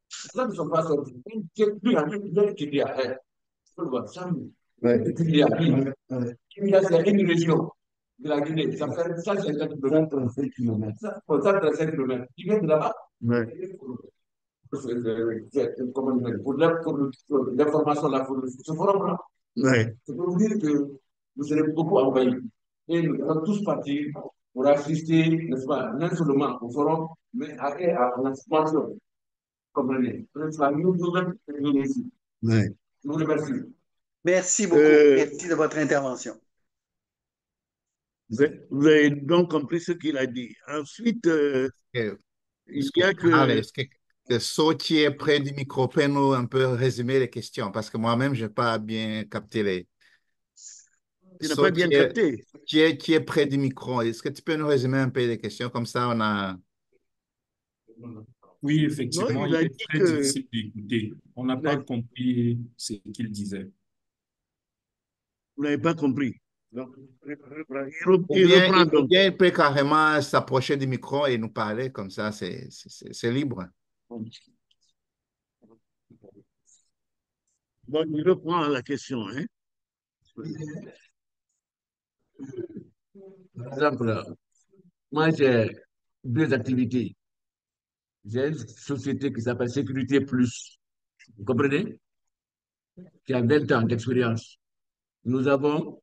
Ça ne sont pas sortis. Plus la même qu'il y a. Il faut voir ça. Ouais. Qu'il y a, c'est une région de la Guinée. Ça fait 150 km. 135 km. 135 km. Ils viennent de là-bas. Ouais. Pour l'information, là, pour ce forum-là. Ouais. C'est pour vous dire que vous serez beaucoup envahis. Et nous allons tous partir pour assister, n'est-ce pas, non seulement au forum, mais à l'expansion. Comprenez? C'est la nous-mêmes ici. Ouais. Je vous remercie. Merci beaucoup. Euh, Merci de votre intervention. vous avez donc compris ce qu'il a dit. Ensuite, il y a Karl, que... est-ce que So qui est près du micro peut nous un peu résumer les questions? Parce que moi-même, je n'ai pas bien capté les... Tu n'as So pas bien capté. qui est près du micro. Est-ce que tu peux nous résumer un peu les questions? Comme ça, on a... Oui, Non, effectivement, il il a est dit très que... difficile d'écouter. On n'a pas compris ce qu'il disait. Vous n'avez pas compris. Donc, il Ou bien, reprend ou donc. bien il peut carrément s'approcher du micro et nous parler. Comme ça, c'est libre. Donc, il reprend la question. Hein? Par exemple, moi, j'ai 2 activités. J'ai une société qui s'appelle Sécurité Plus. Vous comprenez? Qui a 20 ans d'expérience. Nous avons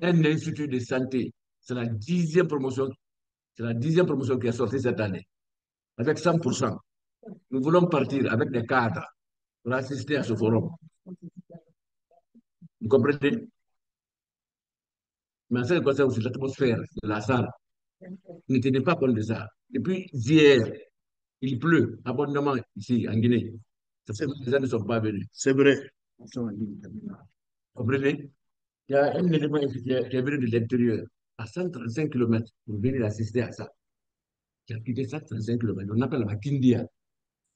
un institut de santé. C'est la 10e promotion. C'est la 10e promotion qui est sortie cette année, avec 100%. Nous voulons partir avec des cadres pour assister à ce forum. Vous comprenez? Mais en ce qui concerne aussi l'atmosphère de la salle, ne tenez pas compte de ça. Depuis hier, il pleut abondamment ici en Guinée. C'est pour ça que les gens ne sont pas venus. C'est vrai. Vous comprenez? Il y a un élément qui est venu de l'intérieur, à 135 km, pour venir assister à ça. Qui a quitté 135 km. On appelle la Kindia.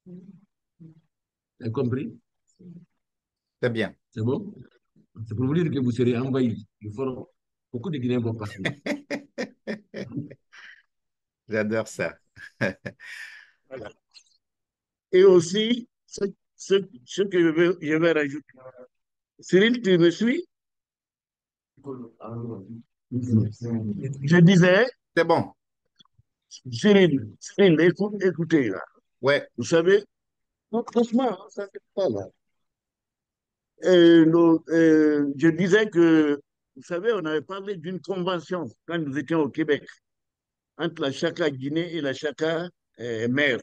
Vous avez compris? C'est bien. C'est bon? C'est pour vous dire que vous serez envahis. Beaucoup de Guinéens vont partir. J'adore ça. Voilà. Et aussi, ce que je vais rajouter. Cyril, tu me suis? Je disais, C'est bon. Cyril, écoutez, là. Ouais. Vous savez, non, franchement, ça ne fait pas là. Je disais que, vous savez, on avait parlé d'une convention quand nous étions au Québec entre la Chaka Guinée et la Chaka mère.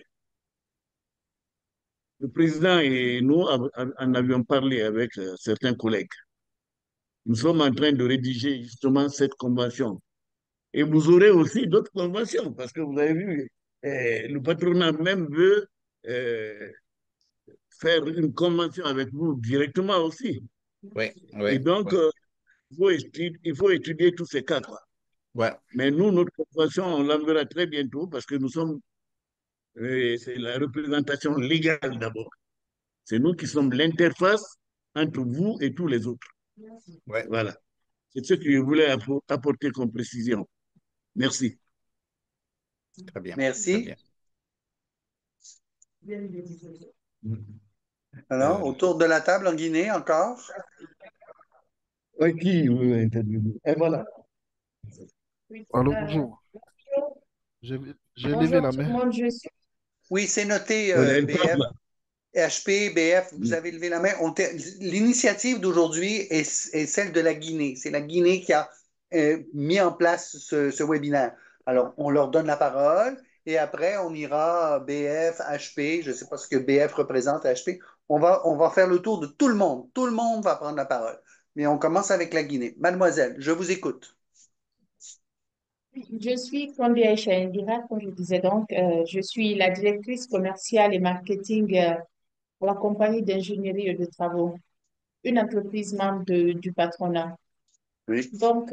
Le président et nous en avions parlé avec certains collègues. Nous sommes en train de rédiger justement cette convention. Et vous aurez aussi d'autres conventions, parce que vous avez vu, le patronat même veut faire une convention avec vous directement aussi. Oui, Et oui. donc, Oui. il faut étudier tous ces cas, quoi. Ouais. Mais nous, notre convention, on l'enverra très bientôt parce que c'est la représentation légale d'abord. C'est nous qui sommes l'interface entre vous et tous les autres. Ouais. Voilà. C'est ce que je voulais apporter comme précision. Merci. Très bien. Merci. Très bien. Alors, autour de la table en Guinée encore? Oui, qui veut intervenir? Et voilà. Allô, bonjour. J'ai j'ai levé Bonjour la tout le main. monde, je suis. Oui, c'est noté, Voilà, elle parle BF. là. HP, BF, vous avez levé la main. L'initiative d'aujourd'hui est celle de la Guinée. C'est la Guinée qui a mis en place ce webinaire. Alors, on leur donne la parole et après, on ira BF, HP, je ne sais pas ce que BF représente, HP. On va faire le tour de tout le monde. Tout le monde va prendre la parole. mais on commence avec la Guinée. Mademoiselle, je vous écoute. Je suis Condé Aïcha Indira, comme je disais donc, je suis la directrice commerciale et marketing pour la compagnie d'ingénierie et de travaux, une entreprise membre du patronat. Oui. Donc,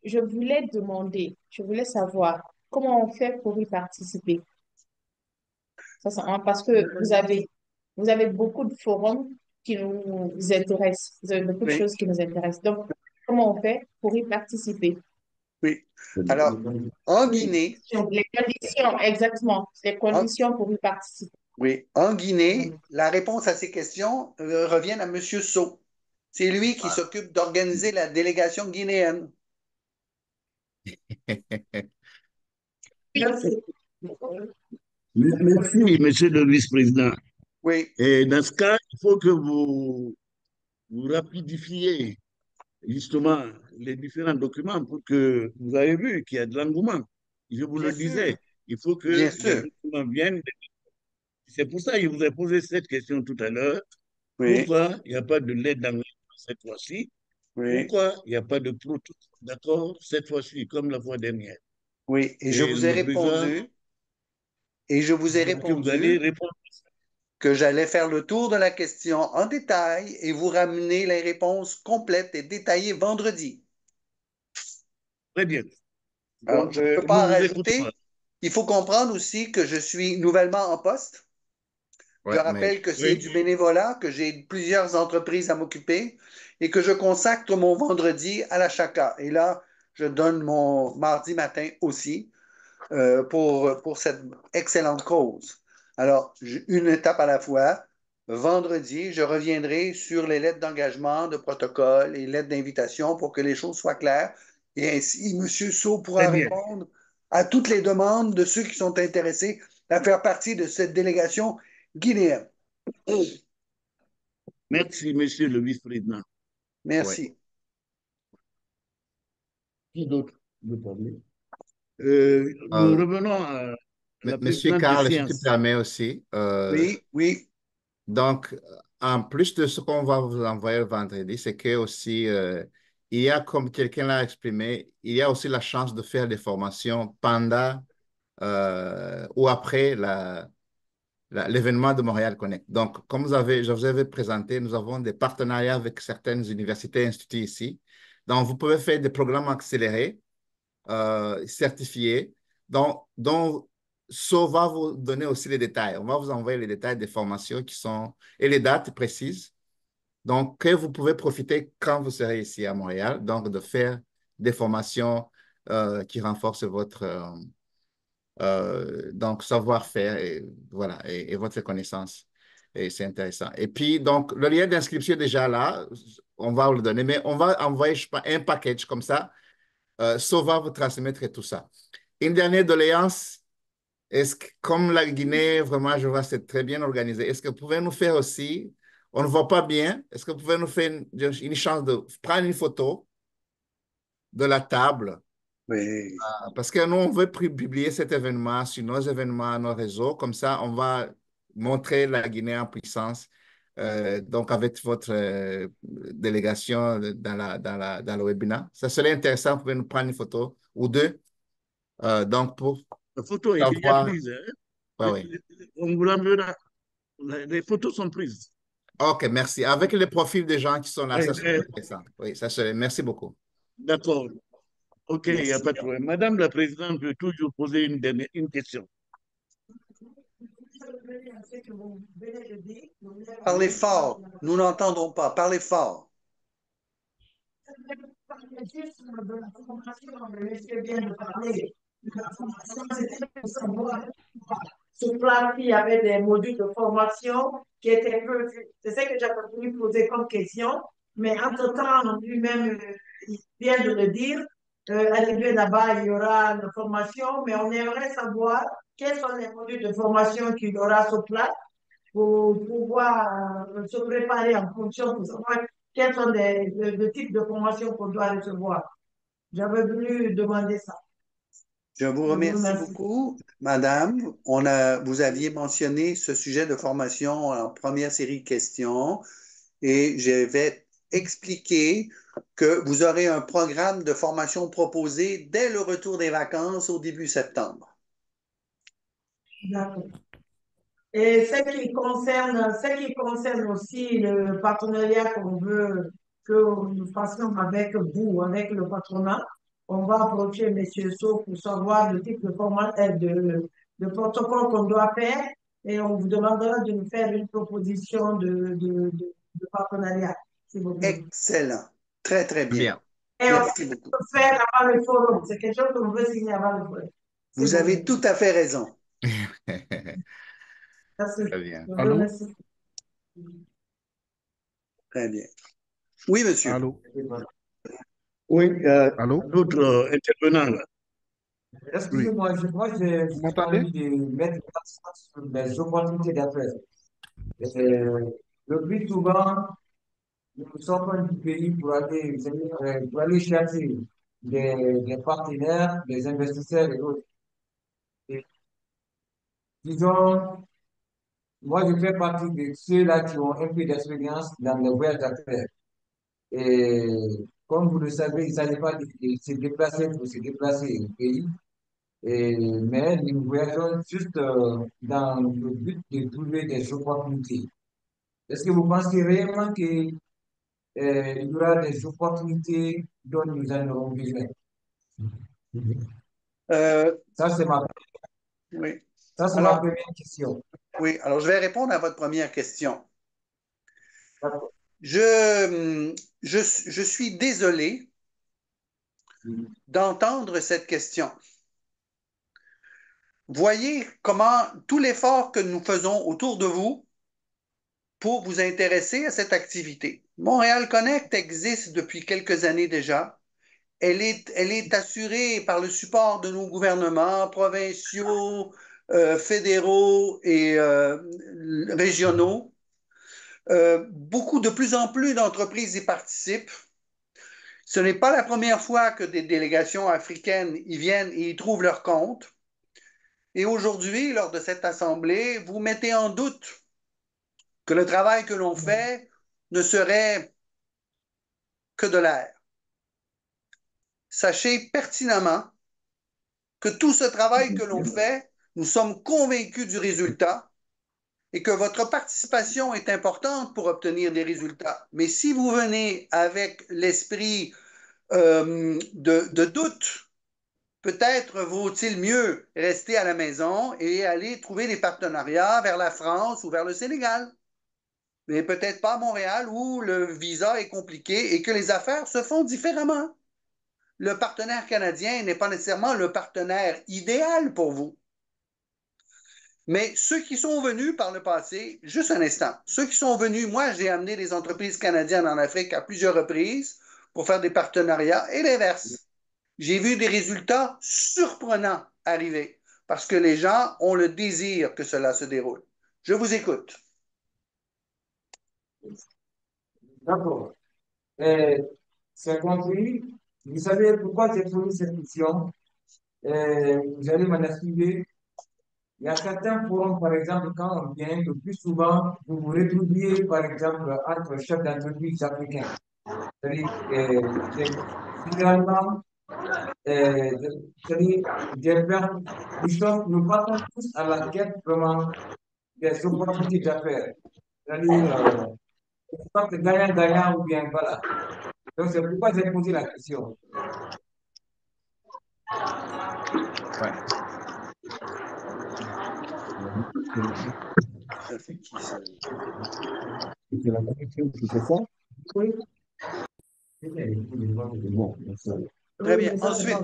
je voulais savoir comment on fait pour y participer. Ça, parce que vous avez beaucoup de forums qui nous intéressent. Vous avez beaucoup de Oui, choses qui nous intéressent. Donc, comment on fait pour y participer? oui. Alors, en Guinée, Les conditions, exactement. Les en, conditions pour y participer. oui, en Guinée, la réponse à ces questions revient à M. Sow. C'est lui qui s'occupe d'organiser la délégation guinéenne. Merci. Merci, monsieur le vice-président. Oui, Et dans ce cas, il faut que vous rapidifiez justement les différents documents pour que vous avez vu qu'il y a de l'engouement. Je vous bien le sûr, disais, il faut bien que les sûr. documents viennent. C'est pour ça que je vous ai posé cette question tout à l'heure. Oui, Pourquoi il n'y a pas de lettre d'engagement cette fois-ci? oui, Pourquoi il n'y a pas de protocole d'accord cette fois-ci, comme la fois dernière? oui. Et le président Et je vous ai dit que vous allez répondu répondre. que j'allais faire le tour de la question en détail et vous ramener les réponses complètes et détaillées vendredi. Très bien. Alors, Donc, je ne peux pas nous en vous écoutons. rajouter. Il faut comprendre aussi que je suis nouvellement en poste. Je Ouais, mais rappelle que c'est Oui, du bénévolat, que j'ai plusieurs entreprises à m'occuper et que je consacre mon vendredi à la chaka. Et là, je donne mon mardi matin aussi pour cette excellente cause. Alors, une étape à la fois. Vendredi, je reviendrai sur les lettres d'engagement, de protocole et lettres d'invitation pour que les choses soient claires. Et ainsi, M. Sceau très pourra bien. répondre à toutes les demandes de ceux qui sont intéressés à faire partie de cette délégation guinéenne. Merci, monsieur le vice-président. ouais. Merci. Qui d'autre veut parler? Nous Euh, revenons à la Monsieur présidente des Carl, si tu séances. permets aussi, Oui, oui, donc, en plus de ce qu'on va vous envoyer le vendredi, c'est que aussi, il y a, comme quelqu'un l'a exprimé, il y a aussi la chance de faire des formations pendant ou après l'événement de Montréal Connect. Donc, comme je vous avais présenté, nous avons des partenariats avec certaines universités et instituts ici. Donc, vous pouvez faire des programmes accélérés certifiés dont So va vous donner aussi les détails. On va vous envoyer les détails des formations qui sont et les dates précises. Donc, que vous pouvez profiter quand vous serez ici à Montréal, donc de faire des formations qui renforcent votre donc savoir-faire et voilà et votre connaissance. Et c'est intéressant. Et puis, donc, le lien d'inscription est déjà là. On va vous le donner, mais on va envoyer, je sais pas, un package comme ça. So va vous transmettre tout ça. Une dernière doléance, est-ce que, comme la Guinée, vraiment, je vois, c'est très bien organisé, est-ce que vous pouvez nous faire aussi, on ne voit pas bien, est-ce que vous pouvez nous faire une chance de prendre une photo de la table? oui. Parce que nous, on veut publier cet événement sur nos événements, nos réseaux, comme ça, on va montrer la Guinée en puissance. Donc, avec votre délégation dans le webinaire. Ça serait intéressant, vous pouvez nous prendre une photo ou deux. Donc, pour La photo est déjà savoir. prise, hein? Ouais, ouais. On vous l'enverra. Les photos sont prises. OK, merci. Avec les profils des gens qui sont là, Oui, ça serait intéressant. Oui, ça serait. Merci beaucoup. d'accord. OK, il n'y a Merci. pas de problème. Madame la présidente, je peux toujours poser une question. Ce que vous venez de dire, vous venez Parlez de fort. Nous n'entendons pas. Parlez fort. juste de la formation, le monsieur vient de parler. La formation, c'était pour savoir sur place, il y avait des modules de formation qui étaient prévus. C'est ce que j'avais voulu poser comme question. Mais entre-temps, lui-même, il vient de le dire. Arrivé là-bas, il y aura une formation, mais on aimerait savoir quels sont les modules de formation qu'il y aura sur place pour pouvoir se préparer en fonction pour savoir quels sont les types de formations qu'on doit recevoir. J'avais voulu demander ça. Je vous Je vous remercie remercie. beaucoup, Madame. Vous aviez mentionné ce sujet de formation en première série de questions et je vais expliquer que vous aurez un programme de formation proposé dès le retour des vacances au début septembre. D'accord. Et ce qui concerne aussi le partenariat qu'on veut que nous fassions avec vous, avec le patronat, on va approcher M. So pour savoir le type de format, de protocole qu'on doit faire et on vous demandera de nous faire une proposition de partenariat, s'il vous plaît. Excellent. Très, très bien. Bien. Et on Merci beaucoup. peut faire avant le forum. C'est quelque chose qu'on veut signer avant le forum. Vous avez tout à fait raison. Merci. Très bien. Je vous Allô? remercie. Très bien. Oui, monsieur. Allô? Oui, Allô? d'autres intervenants là. Oui. Excusez-moi, j'ai Vous m'entendez? envie de mettre l'accent sur les opportunités d'affaires. Le plus souvent, nous sommes du pays pour aller chercher des partenaires, des investisseurs et autres. Et disons, moi, je fais partie de ceux-là qui ont un peu d'expérience dans les voyages d'affaires. Et comme vous le savez, il ne s'agit pas de se déplacer pour se déplacer au pays, mais nous voyageons juste dans le but de trouver des opportunités. Est-ce que vous pensez réellement qu'il y aura des opportunités dont nous en aurons besoin? Ça, c'est ma, Oui. ça, c'est ma Alors, première question. oui, alors je vais répondre à votre première question. D'accord. Je suis désolé d'entendre cette question. Voyez comment tout l'effort que nous faisons autour de vous pour vous intéresser à cette activité. Montréal Connect existe depuis quelques années déjà. Elle est assurée par le support de nos gouvernements provinciaux, fédéraux et régionaux. De plus en plus d'entreprises y participent. Ce n'est pas la première fois que des délégations africaines y viennent et y trouvent leur compte. Et aujourd'hui, lors de cette assemblée, vous mettez en doute que le travail que l'on fait ne serait que de l'air. Sachez pertinemment que tout ce travail que l'on fait, nous sommes convaincus du résultat et que votre participation est importante pour obtenir des résultats. Mais si vous venez avec l'esprit de doute, peut-être vaut-il mieux rester à la maison et aller trouver des partenariats vers la France ou vers le Sénégal. Mais peut-être pas à Montréal où le visa est compliqué et que les affaires se font différemment. Le partenaire canadien n'est pas nécessairement le partenaire idéal pour vous. Mais ceux qui sont venus par le passé, juste un instant, ceux qui sont venus, moi j'ai amené des entreprises canadiennes en Afrique à plusieurs reprises pour faire des partenariats et l'inverse. J'ai vu des résultats surprenants arriver parce que les gens ont le désir que cela se déroule. Je vous écoute. D'accord. C'est compris. Vous savez pourquoi j'ai posé cette question? Vous allez m'en expliquer. Il y a certains forums, par exemple, quand on vient, le plus souvent, vous vous retrouviez, par exemple, entre chefs d'entreprise africains. C'est-à-dire, généralement, c'est-à-dire, nous partons tous à la quête vraiment des opportunités d'affaires. C'est-à-dire, soit que gagnant-gagnant ou bien voilà. Donc, c'est pourquoi j'ai posé la question. Ouais. C'est la connexion qui fait ça? Oui. Bon, ça. Très bien. Ensuite,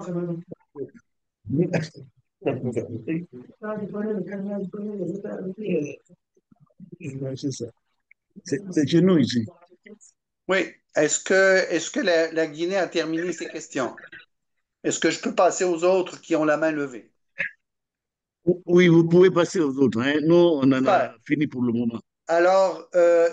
C'est ça. C'est chez nous ici. oui, est-ce que la Guinée a terminé ses questions? Est-ce que je peux passer aux autres qui ont la main levée? Oui, vous pouvez passer aux autres, hein. Nous, on en a Super. fini pour le moment. Alors,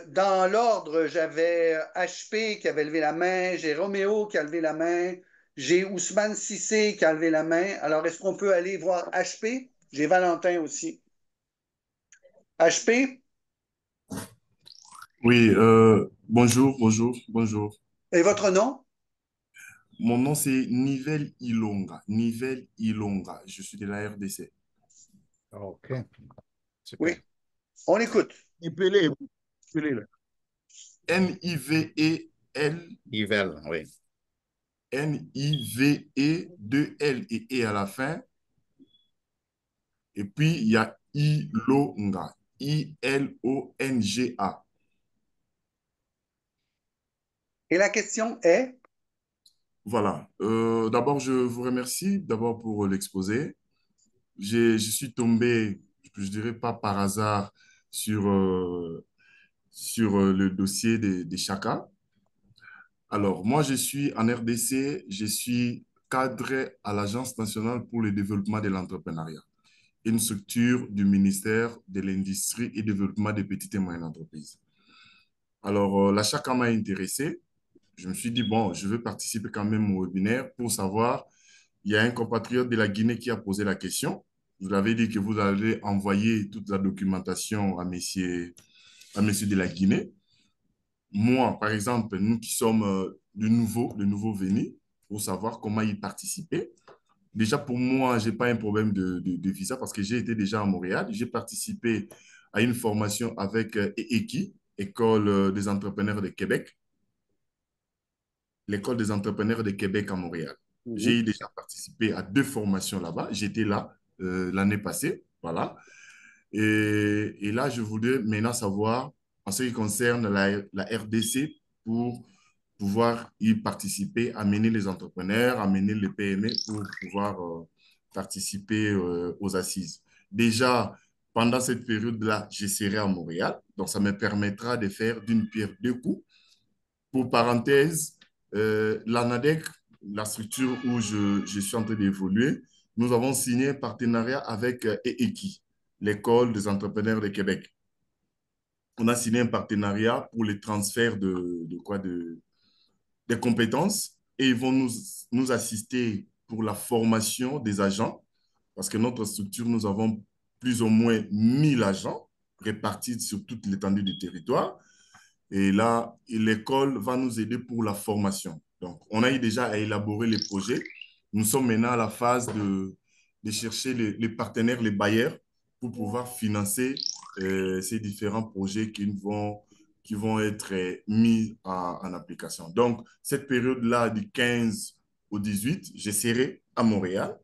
dans l'ordre, j'avais HP qui avait levé la main, j'ai Roméo qui a levé la main, j'ai Ousmane Cissé qui a levé la main. Alors, est-ce qu'on peut aller voir HP? J'ai Valentin aussi. HP? Oui, Bonjour, bonjour, bonjour. Et votre nom? Mon nom, c'est Nivel Ilonga. Nivel Ilonga. Je suis de la RDC. OK, Oui, super. on écoute. Épelé, épelé, là. Nivel, Yvel, oui. Nive, deux L et E à la fin. Et puis, il y a Ilonga. Ilonga. Et la question est? Voilà. D'abord, je vous remercie d'abord pour l'exposé. Je suis tombé, je dirais pas par hasard, sur le dossier des Chaka. Alors, moi, je suis en RDC, je suis cadre à l'Agence nationale pour le développement de l'entrepreneuriat, une structure du ministère de l'Industrie et développement des petites et moyennes entreprises. Alors, la Chaka m'a intéressé. Je me suis dit, bon, je veux participer quand même au webinaire pour savoir. Il y a un compatriote de la Guinée qui a posé la question. Vous avez dit que vous allez envoyer toute la documentation à messieurs de la Guinée. Moi, par exemple, nous qui sommes de nouveau venus, pour savoir comment y participer. Déjà, pour moi, je n'ai pas un problème de visa parce que j'ai été déjà à Montréal. J'ai participé à une formation avec EEKI, École des entrepreneurs de Québec, l'École des entrepreneurs de Québec à Montréal. Mhm. J'ai déjà participé à 2 formations là-bas. J'étais là l'année passée. Voilà. Et là, je voulais maintenant savoir, en ce qui concerne la RDC, pour pouvoir y participer, amener les entrepreneurs, amener les PME pour pouvoir participer aux assises. Déjà, pendant cette période-là, je serai à Montréal. Donc, ça me permettra de faire d'une pierre deux coups. Pour parenthèse, l'ANADEC, la structure où je suis en train d'évoluer, nous avons signé un partenariat avec EEKI, l'École des entrepreneurs de Québec. On a signé un partenariat pour les transferts des compétences et ils vont nous assister pour la formation des agents parce que notre structure, nous avons plus ou moins 1000 agents répartis sur toute l'étendue du territoire. Et là, l'école va nous aider pour la formation. Donc, on a eu déjà à élaborer les projets. Nous sommes maintenant à la phase de chercher les partenaires, les bailleurs, pour pouvoir financer ces différents projets qui vont être mis en application. Donc, cette période-là, du 15 au 18, je serai à Montréal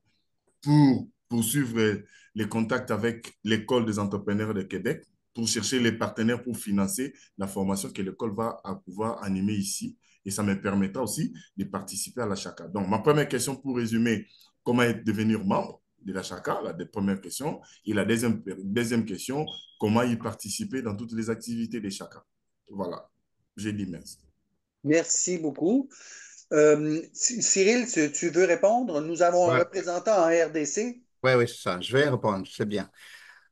pour poursuivre les contacts avec l'École des entrepreneurs de Québec, pour chercher les partenaires pour financer la formation que l'école va pouvoir animer ici. Et ça me permettra aussi de participer à la Chaka. Donc, ma première question pour résumer, comment devenir membre de la Chaka, la première question. Et la deuxième question, comment y participer dans toutes les activités des Chaka. Voilà, j'ai dit merci. Merci beaucoup. Cyril, tu veux répondre? Nous avons un Ouais. représentant en RDC. Oui, oui, c'est ça. Je vais répondre. C'est bien.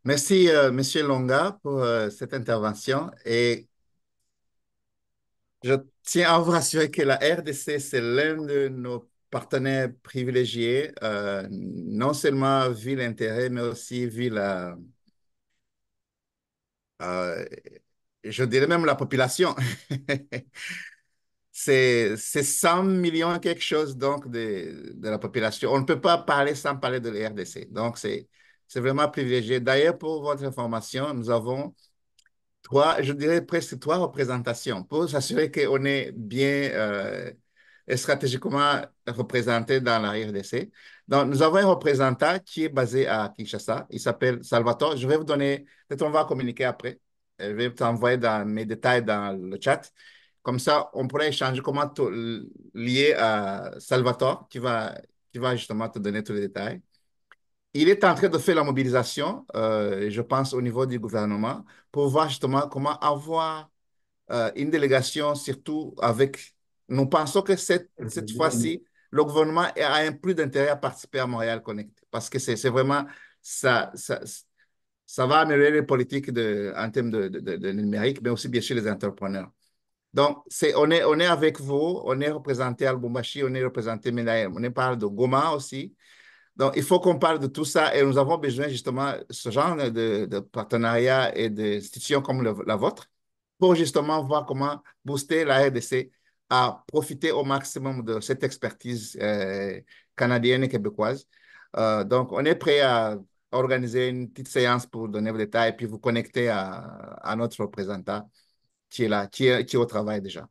Merci, Monsieur Longa, pour cette intervention. Et je tiens à vous rassurer que la RDC, c'est l'un de nos partenaires privilégiés, non seulement vu l'intérêt, mais aussi vu euh, je dirais même la population. C'est 100 millions et quelque chose donc de la population. On ne peut pas parler sans parler de la RDC. Donc, c'est vraiment privilégié. D'ailleurs, pour votre information, nous avons je dirais presque trois représentations pour s'assurer qu'on est bien stratégiquement représenté dans la RDC. Donc, nous avons un représentant qui est basé à Kinshasa. Il s'appelle Salvatore. Je vais vous donner, peut-être on va communiquer après. Je vais t'envoyer dans mes détails dans le chat. Comme ça, on pourrait échanger comment lier à Salvatore qui va justement te donner tous les détails. Il est en train de faire la mobilisation, je pense, au niveau du gouvernement pour voir justement comment avoir une délégation, surtout avec... Nous pensons que cette fois-ci, le gouvernement a un plus d'intérêt à participer à Montréal Connect parce que c'est vraiment... Ça, ça, ça va améliorer les politiques en termes de numérique, mais aussi bien sûr les entrepreneurs. Donc, on est avec vous, on est représenté à Lubumbashi, on est représenté Menahem, on est parle de Goma aussi. Donc, il faut qu'on parle de tout ça et nous avons besoin justement de ce genre de partenariat et d'institutions comme la vôtre pour justement voir comment booster la RDC à profiter au maximum de cette expertise canadienne et québécoise. Donc, on est prêt à organiser une petite séance pour donner vos détails et puis vous connecter à notre représentant qui est là, qui est au travail déjà.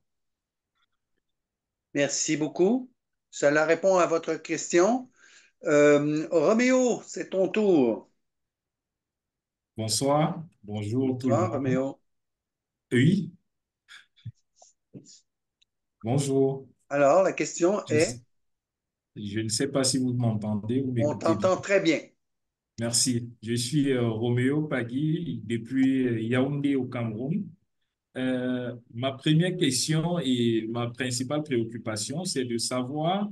Merci beaucoup. Cela répond à votre question. Roméo, c'est ton tour. Bonsoir, bonjour tout le Bonsoir, monde. Roméo. Oui, bonjour. Alors, la question Je, est, je ne sais pas si vous m'entendez ou on m'écoutez bien. t'entend très bien. Merci. Je suis Roméo Pagui depuis Yaoundé au Cameroun. Ma première question et ma principale préoccupation, c'est de savoir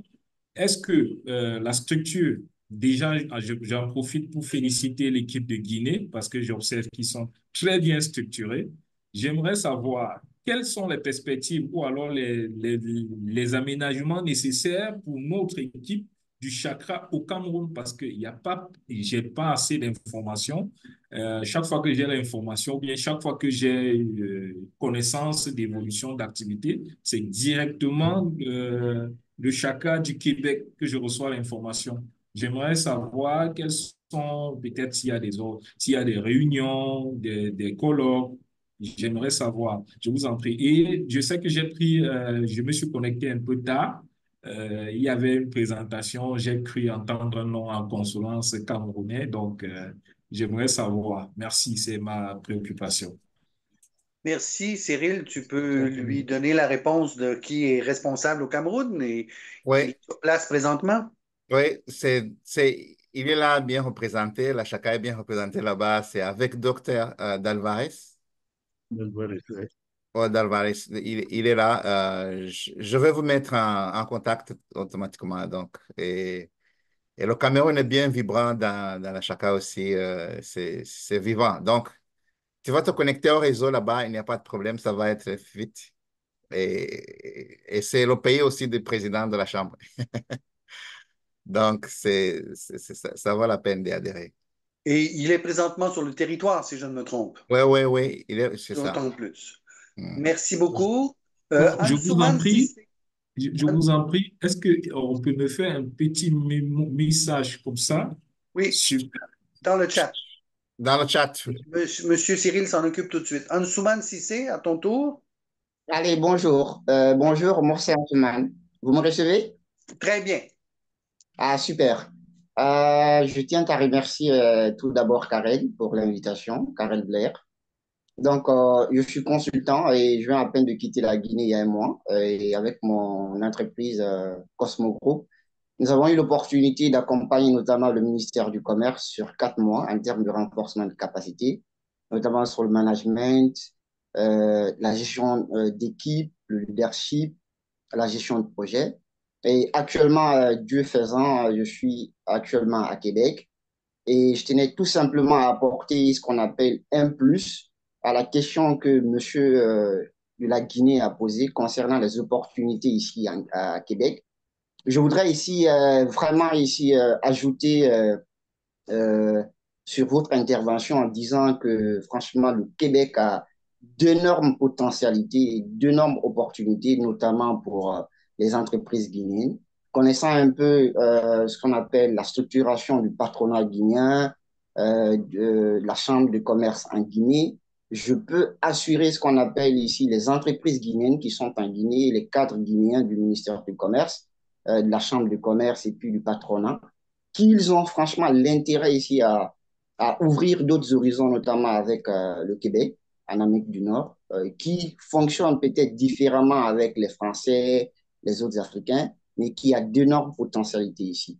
est-ce que la structure, déjà, j'en profite pour féliciter l'équipe de Guinée parce que j'observe qu'ils sont très bien structurés. J'aimerais savoir quelles sont les perspectives ou alors les aménagements nécessaires pour notre équipe du chakra au Cameroun parce que y a pas, j'ai pas assez d'informations. Chaque fois que j'ai l'information, ou bien chaque fois que j'ai connaissance d'évolution d'activité, c'est directement le chakra du Québec que je reçois l'information. J'aimerais savoir quels sont, peut-être s'il y a des réunions, des colloques. J'aimerais savoir, je vous en prie. Et je sais que je me suis connecté un peu tard. Il y avait une présentation, j'ai cru entendre un nom en consonance camerounais, donc j'aimerais savoir. Merci, c'est ma préoccupation. Merci, Cyril. Tu peux lui donner la réponse de qui est responsable au Cameroun et qui Oui, est sur place présentement? oui, il est là bien représenté, la Chaka est bien représentée là-bas, c'est avec Docteur Dalvarez. Ouais, Dalvarez, il est là. Je vais vous mettre en contact automatiquement. Donc, et le Cameroun est bien vibrant dans la Chaka aussi, c'est vivant. Donc, tu vas te connecter au réseau là-bas, il n'y a pas de problème, ça va être vite. Et c'est le pays aussi du président de la Chambre. Donc, ça vaut la peine d'y adhérer. Et il est présentement sur le territoire, si je ne me trompe. Oui, oui, oui, c'est ça. D'autant plus. Hmm. Merci beaucoup. Donc, je vous en Ansouman prie, Sissé. je vous en prie, est-ce qu'on peut me faire un petit message comme ça? Oui, Super. dans le chat. Dans le chat. Monsieur Cyril s'en occupe tout de suite. Ansouman Sissé, à ton tour. Allez, bonjour. Bonjour, Morse Antoine. Vous me recevez? Très bien. Ah, super. Je tiens à remercier tout d'abord Karel pour l'invitation, Karel Blair. Donc, je suis consultant et je viens à peine de quitter la Guinée il y a un mois. Et avec mon entreprise Cosmo Group, nous avons eu l'opportunité d'accompagner notamment le ministère du Commerce sur 4 mois en termes de renforcement de capacité, notamment sur le management, la gestion d'équipe, le leadership, la gestion de projet. Et actuellement, Dieu faisant, je suis actuellement à Québec et je tenais tout simplement à apporter ce qu'on appelle un plus à la question que monsieur de la Guinée a posée concernant les opportunités ici à Québec. Je voudrais ici vraiment ici ajouter euh, sur votre intervention en disant que franchement, le Québec a d'énormes potentialités et d'énormes opportunités, notamment pour les entreprises guinéennes. Connaissant un peu ce qu'on appelle la structuration du patronat guinéen, de la chambre de commerce en Guinée, je peux assurer ce qu'on appelle ici les entreprises guinéennes qui sont en Guinée, les cadres guinéens du ministère du Commerce, de la chambre de commerce et puis du patronat, qu'ils ont franchement l'intérêt ici à ouvrir d'autres horizons, notamment avec le Québec, en Amérique du Nord, qui fonctionnent peut-être différemment avec les Français, les autres Africains, mais qui a d'énormes potentialités ici.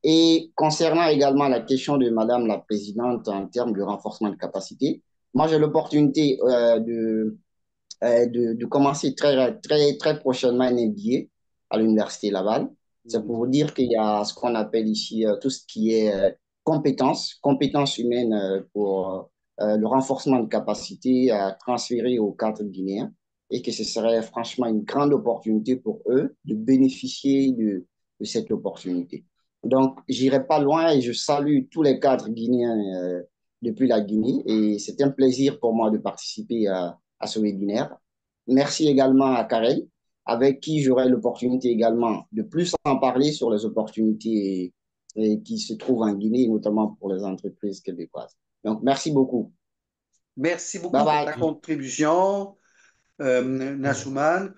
Et concernant également la question de Madame la Présidente en termes de renforcement de capacité, moi j'ai l'opportunité de commencer très prochainement un MBA à l'Université Laval. C'est pour vous dire qu'il y a ce qu'on appelle ici tout ce qui est compétences humaines pour le renforcement de capacité à transférer aux cadres guinéens et que ce serait franchement une grande opportunité pour eux de bénéficier de cette opportunité. Donc, j'irai pas loin et je salue tous les cadres guinéens depuis la Guinée et c'est un plaisir pour moi de participer à ce webinaire. Merci également à Karel, avec qui j'aurai l'opportunité également de plus en parler sur les opportunités qui se trouvent en Guinée, notamment pour les entreprises québécoises. Donc, merci beaucoup. Merci beaucoup Bye pour bye. ta contribution, Nassouman.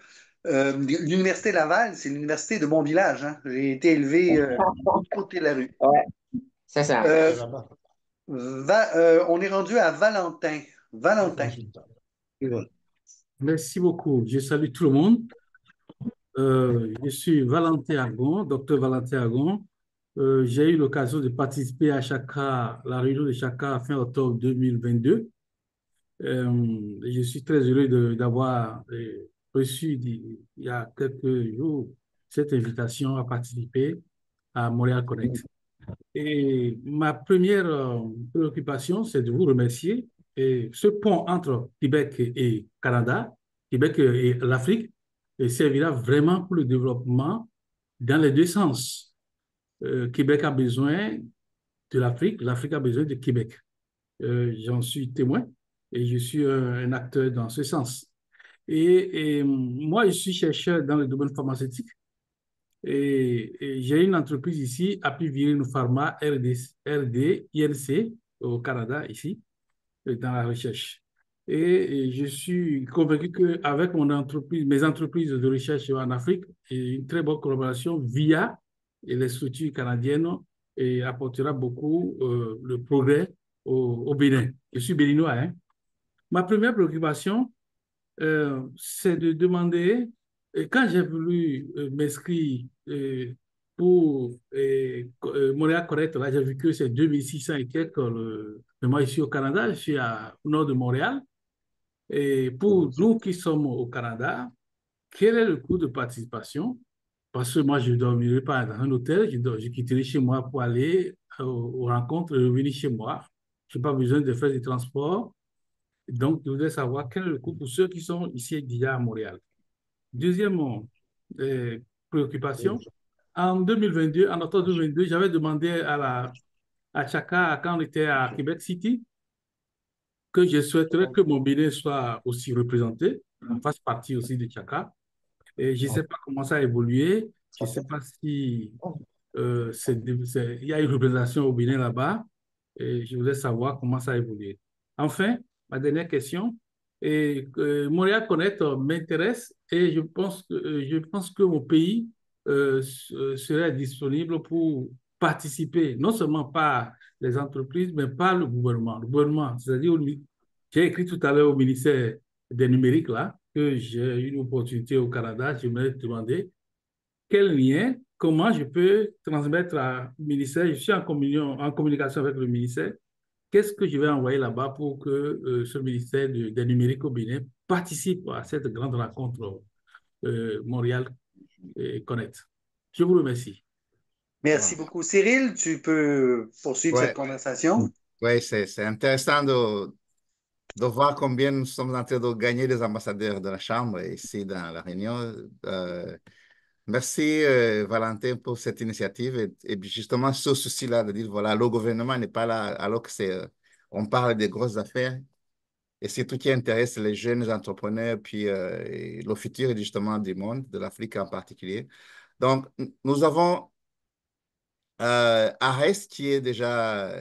L'Université Laval, c'est l'université de mon village. Hein. J'ai été élevé de l'autre côté de la rue. Ouais, c'est ça. On est rendu à Valentin. Valentin. Merci beaucoup. Je salue tout le monde. Je suis Valentin Agon, docteur Valentin Agon. J'ai eu l'occasion de participer à Chaka, la réunion de Chaka fin octobre 2022. Je suis très heureux d'avoir reçu il y a quelques jours cette invitation à participer à Montréal Connect. Et ma première préoccupation, c'est de vous remercier. Et ce pont entre Québec et Canada, Québec et l'Afrique, servira vraiment pour le développement dans les deux sens. Québec a besoin de l'Afrique, l'Afrique a besoin de Québec. J'en suis témoin et je suis un acteur dans ce sens. Et moi, je suis chercheur dans le domaine pharmaceutique et j'ai une entreprise ici, Apivir Pharma RD INC au Canada, ici, dans la recherche. Et je suis convaincu qu'avec mon entreprise, mes entreprises de recherche en Afrique, et une très bonne collaboration via les structures canadiennes et apportera beaucoup le progrès au Bénin. Je suis béninois. Hein. Ma première préoccupation, c'est de demander, quand j'ai voulu m'inscrire pour Montréal Connect, là, j'ai vu que c'est 2600 et quelques. Mais moi, ici au Canada, je suis au nord de Montréal. Et pour nous qui sommes au Canada, quel est le coût de participation? Parce que moi, je ne dormirai pas dans un hôtel, je quitterai chez moi pour aller aux rencontres et revenir chez moi. Je n'ai pas besoin de faire des transports. Donc, je voudrais savoir quel est le coût pour ceux qui sont ici déjà à Montréal. Deuxièmement, préoccupation. En 2022, en octobre 2022, j'avais demandé à Chaka, quand on était à Québec City, que je souhaiterais que mon Bénin soit aussi représenté, fasse partie aussi de Chaka. Et je ne sais pas comment ça a évolué. Je ne sais pas si il y a une représentation au Bénin là-bas. Et je voulais savoir comment ça a évolué. Enfin, ma dernière question. Montréal Connect m'intéresse et je pense que mon pays serait disponible pour participer, non seulement par les entreprises, mais par le gouvernement. Le gouvernement, c'est-à-dire, j'ai écrit tout à l'heure au ministère des numériques, là, que j'ai eu une opportunité au Canada. Je me demander quel lien, comment je peux transmettre au ministère. Je suis en communication avec le ministère. Qu'est-ce que je vais envoyer là-bas pour que ce ministère des numériques au Bénin participe à cette grande rencontre Montréal Connect? Je vous remercie. Merci beaucoup. Cyril, tu peux poursuivre cette conversation? Oui, c'est intéressant de voir combien nous sommes en train de gagner des ambassadeurs de la Chambre ici dans la Réunion. Merci, Valentin, pour cette initiative. Et justement, ce souci-là de dire, voilà, le gouvernement n'est pas là, alors que on parle des grosses affaires. Et c'est tout qui intéresse les jeunes entrepreneurs, puis le futur, justement, du monde, de l'Afrique en particulier. Donc, nous avons Arès qui est déjà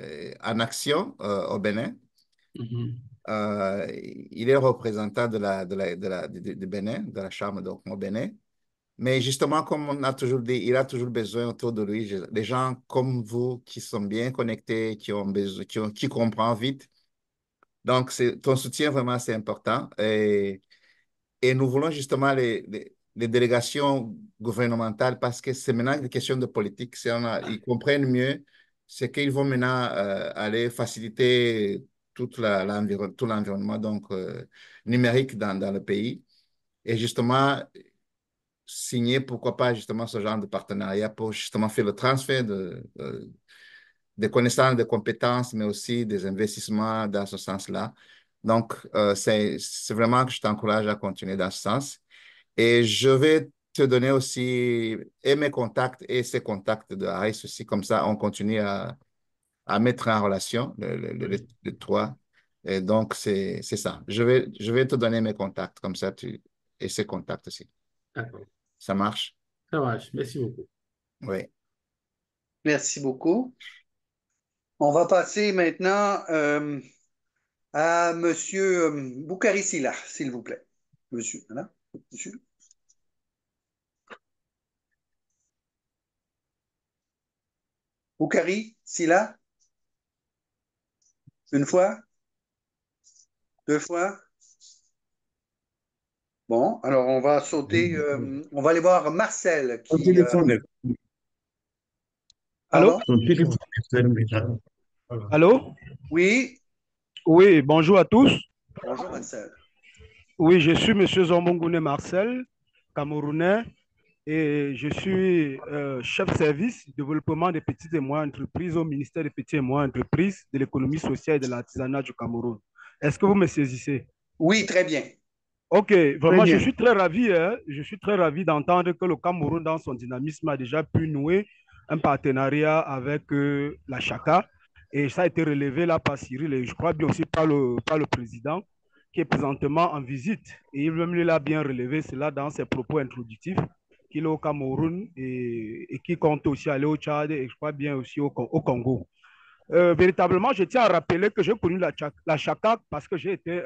en action au Bénin. Il est représentant du Bénin, de la Chambre donc, au Bénin. Mais justement, comme on a toujours dit, il a toujours besoin autour de lui des gens comme vous qui sont bien connectés, qui comprennent vite. Donc, ton soutien, vraiment, c'est important. Et nous voulons justement les délégations gouvernementales parce que c'est maintenant une question de politique. Ils comprennent mieux ce qu'ils vont maintenant aller faciliter tout l'environnement donc, numérique dans le pays. Et justement, signer, pourquoi pas, justement, ce genre de partenariat pour justement faire le transfert de connaissances, de compétences, mais aussi des investissements dans ce sens-là. Donc, c'est vraiment que je t'encourage à continuer dans ce sens. Et je vais te donner aussi et mes contacts et ces contacts de Harris aussi. Comme ça, on continue à mettre en relation les trois. Et donc, c'est ça. Je vais te donner mes contacts, comme ça, et ces contacts aussi. D'accord. Ça marche? Ça marche. Merci beaucoup. Oui. Merci beaucoup. On va passer maintenant à Monsieur Boukari Silla, s'il vous plaît. Monsieur, voilà. Monsieur. Boukari Silla? Une fois? Deux fois? Bon, alors on va sauter, on va aller voir Marcel Son qui... téléphone est... Allô? pardon? Son téléphone est fermé. Allô? Oui, Oui, bonjour à tous. bonjour Marcel. Oui, je suis Monsieur Zombongoune Marcel, Camerounais, et je suis chef service développement des petites et moyennes entreprises au ministère des petites et moyennes entreprises, de l'économie sociale et de l'artisanat du Cameroun. Est-ce que vous me saisissez? Oui, très bien. Ok, Très vraiment, je bien. suis très ravi, hein, je suis très ravi d'entendre que le Cameroun, dans son dynamisme, a déjà pu nouer un partenariat avec la Chaka. Et ça a été relevé là par Cyril et je crois bien aussi par le président qui est présentement en visite. Et il l'a bien relevé cela dans ses propos introductifs qu'il est au Cameroun et qui compte aussi aller au Tchad et je crois bien aussi au Congo. Véritablement, je tiens à rappeler que j'ai connu la Chaka parce que j'ai été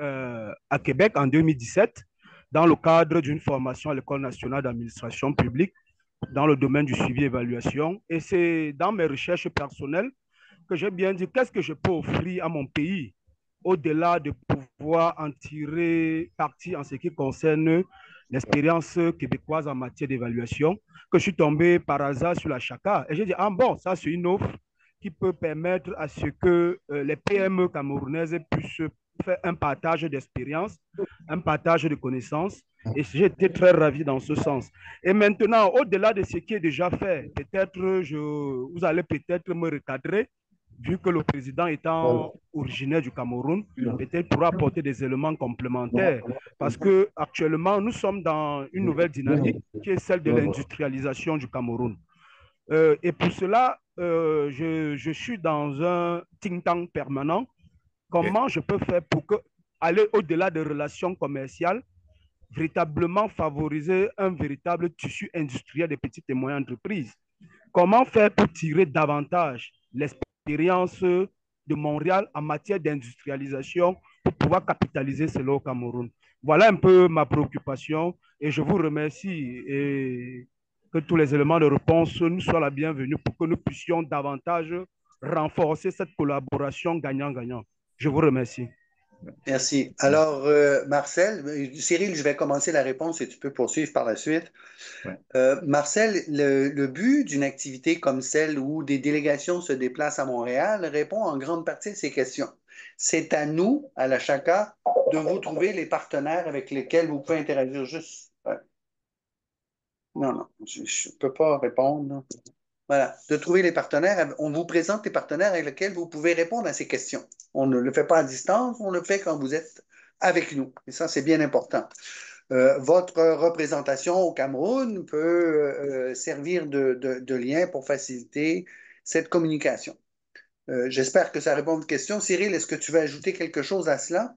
à Québec en 2017 dans le cadre d'une formation à l'École nationale d'administration publique dans le domaine du suivi et évaluation. Et c'est dans mes recherches personnelles que j'ai bien dit qu'est-ce que je peux offrir à mon pays au-delà de pouvoir en tirer parti en ce qui concerne l'expérience québécoise en matière d'évaluation, que je suis tombé par hasard sur la Chaka. Et j'ai dit, ah bon, ça c'est une offre qui peut permettre à ce que les PME camerounaises puissent faire un partage d'expérience, un partage de connaissances. Et j'ai été très ravi dans ce sens. Et maintenant, au-delà de ce qui est déjà fait, peut-être vous allez peut-être me recadrer, vu que le président étant originaire du Cameroun, peut-être pourra apporter des éléments complémentaires. Parce que actuellement, nous sommes dans une nouvelle dynamique qui est celle de l'industrialisation du Cameroun. Et pour cela, je suis dans un think tank permanent. Comment je peux faire pour aller au-delà des relations commerciales, véritablement favoriser un véritable tissu industriel des petites et moyennes entreprises? Comment faire pour tirer davantage l'expérience de Montréal en matière d'industrialisation pour pouvoir capitaliser cela au Cameroun? Voilà un peu ma préoccupation et je vous remercie et que tous les éléments de réponse nous soient la bienvenue pour que nous puissions davantage renforcer cette collaboration gagnant-gagnant. Je vous remercie. Merci. Alors, Marcel, Cyril, je vais commencer la réponse et tu peux poursuivre par la suite. Ouais. Marcel, le but d'une activité comme celle où des délégations se déplacent à Montréal répond en grande partie à ces questions. C'est à nous, à la Chaka, de vous trouver les partenaires avec lesquels vous pouvez interagir. Juste. Non, non, je ne peux pas répondre. Non. Voilà, de trouver les partenaires. On vous présente les partenaires avec lesquels vous pouvez répondre à ces questions. On ne le fait pas à distance, on le fait quand vous êtes avec nous. Et ça, c'est bien important. Votre représentation au Cameroun peut servir de lien pour faciliter cette communication. J'espère que ça répond à votre question. Cyril, est-ce que tu veux ajouter quelque chose à cela?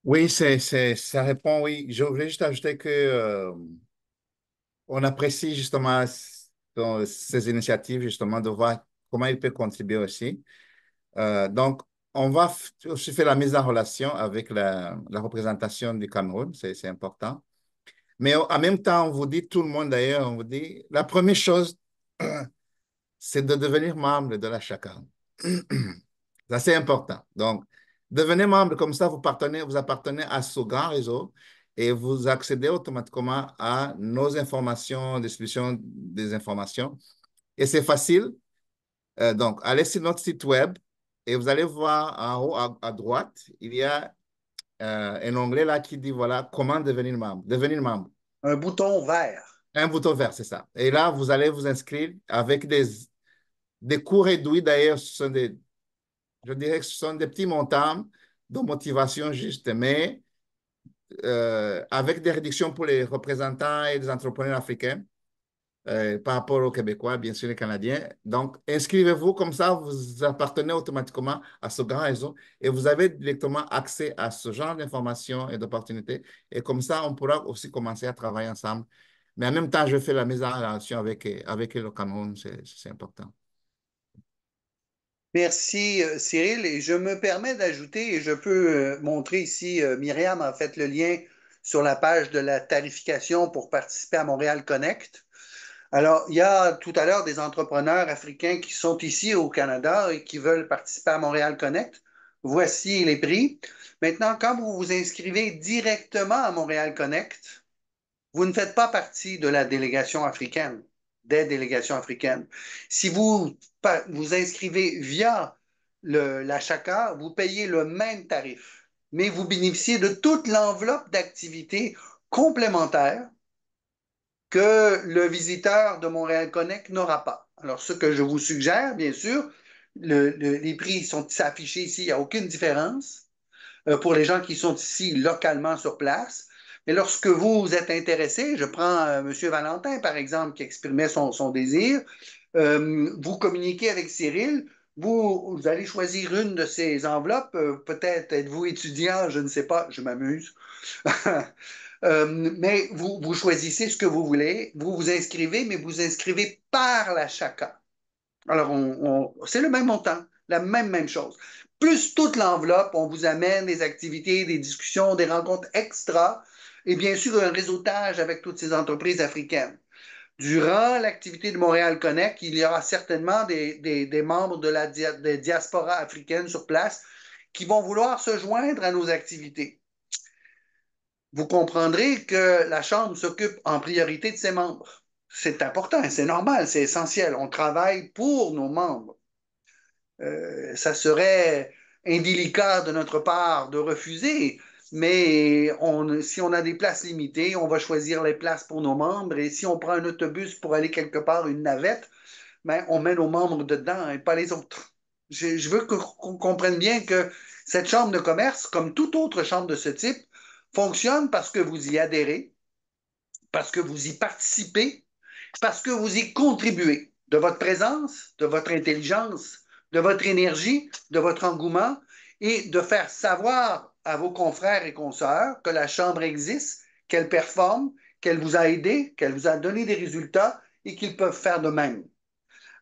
Oui, ça répond, oui. Je voulais juste ajouter que on apprécie justement ces initiatives, justement, de voir comment ils peuvent contribuer aussi. Donc, on va aussi faire la mise en relation avec la représentation du Cameroun, c'est important. Mais en même temps, on vous dit, tout le monde d'ailleurs, on vous dit, la première chose, c'est de devenir membre de la Chaka. C'est assez important. Donc, devenez membre, comme ça, vous appartenez à ce grand réseau et vous accédez automatiquement à nos informations, distribution des informations. Et c'est facile. Donc, allez sur notre site web et vous allez voir en haut à droite, il y a un onglet là qui dit, voilà, comment devenir membre. Devenir membre. Un bouton vert. Un bouton vert, c'est ça. Et là, vous allez vous inscrire avec des cours réduits. D'ailleurs, je dirais que ce sont des petits montants de motivation juste, mais avec des réductions pour les représentants et les entrepreneurs africains. par rapport aux Québécois, bien sûr, les Canadiens. Donc, inscrivez-vous comme ça, vous appartenez automatiquement à ce grand réseau et vous avez directement accès à ce genre d'informations et d'opportunités. Et comme ça, on pourra aussi commencer à travailler ensemble. Mais en même temps, je fais la mise en relation avec le Cameroun, c'est important. Merci, Cyril. Et je me permets d'ajouter, et je peux montrer ici, Myriam a fait le lien sur la page de la tarification pour participer à Montréal Connect. Alors, il y a tout à l'heure des entrepreneurs africains qui sont ici au Canada et qui veulent participer à Montréal Connect. Voici les prix. Maintenant, quand vous vous inscrivez directement à Montréal Connect, vous ne faites pas partie de la délégation africaine, des délégations africaines. Si vous vous inscrivez via la Chaka, vous payez le même tarif, mais vous bénéficiez de toute l'enveloppe d'activités complémentaires que le visiteur de Montréal Connect n'aura pas. Alors, ce que je vous suggère, bien sûr, les prix sont affichés ici, il n'y a aucune différence pour les gens qui sont ici localement sur place. Mais lorsque vous êtes intéressé, je prends M. Valentin, par exemple, qui exprimait son désir, vous communiquez avec Cyril, vous allez choisir une de ces enveloppes, peut-être êtes-vous étudiant, je ne sais pas, je m'amuse. Mais vous choisissez ce que vous voulez, vous vous inscrivez, mais vous inscrivez par la Chaka. Alors, c'est le même montant, la même chose. Plus toute l'enveloppe, on vous amène des activités, des discussions, des rencontres extra et bien sûr un réseautage avec toutes ces entreprises africaines. Durant l'activité de Montréal Connect, il y aura certainement des membres de la des diaspora africaine sur place qui vont vouloir se joindre à nos activités. Vous comprendrez que la Chambre s'occupe en priorité de ses membres. C'est important, c'est normal, c'est essentiel. On travaille pour nos membres. Ça serait indélicat de notre part de refuser, mais si on a des places limitées, on va choisir les places pour nos membres. Et si on prend un autobus pour aller quelque part, une navette, ben, on met nos membres dedans et pas les autres. Je veux qu'on comprenne bien que cette chambre de commerce, comme toute autre chambre de ce type, fonctionne parce que vous y adhérez, parce que vous y participez, parce que vous y contribuez de votre présence, de votre intelligence, de votre énergie, de votre engouement et de faire savoir à vos confrères et consoeurs que la Chambre existe, qu'elle performe, qu'elle vous a aidé, qu'elle vous a donné des résultats et qu'ils peuvent faire de même.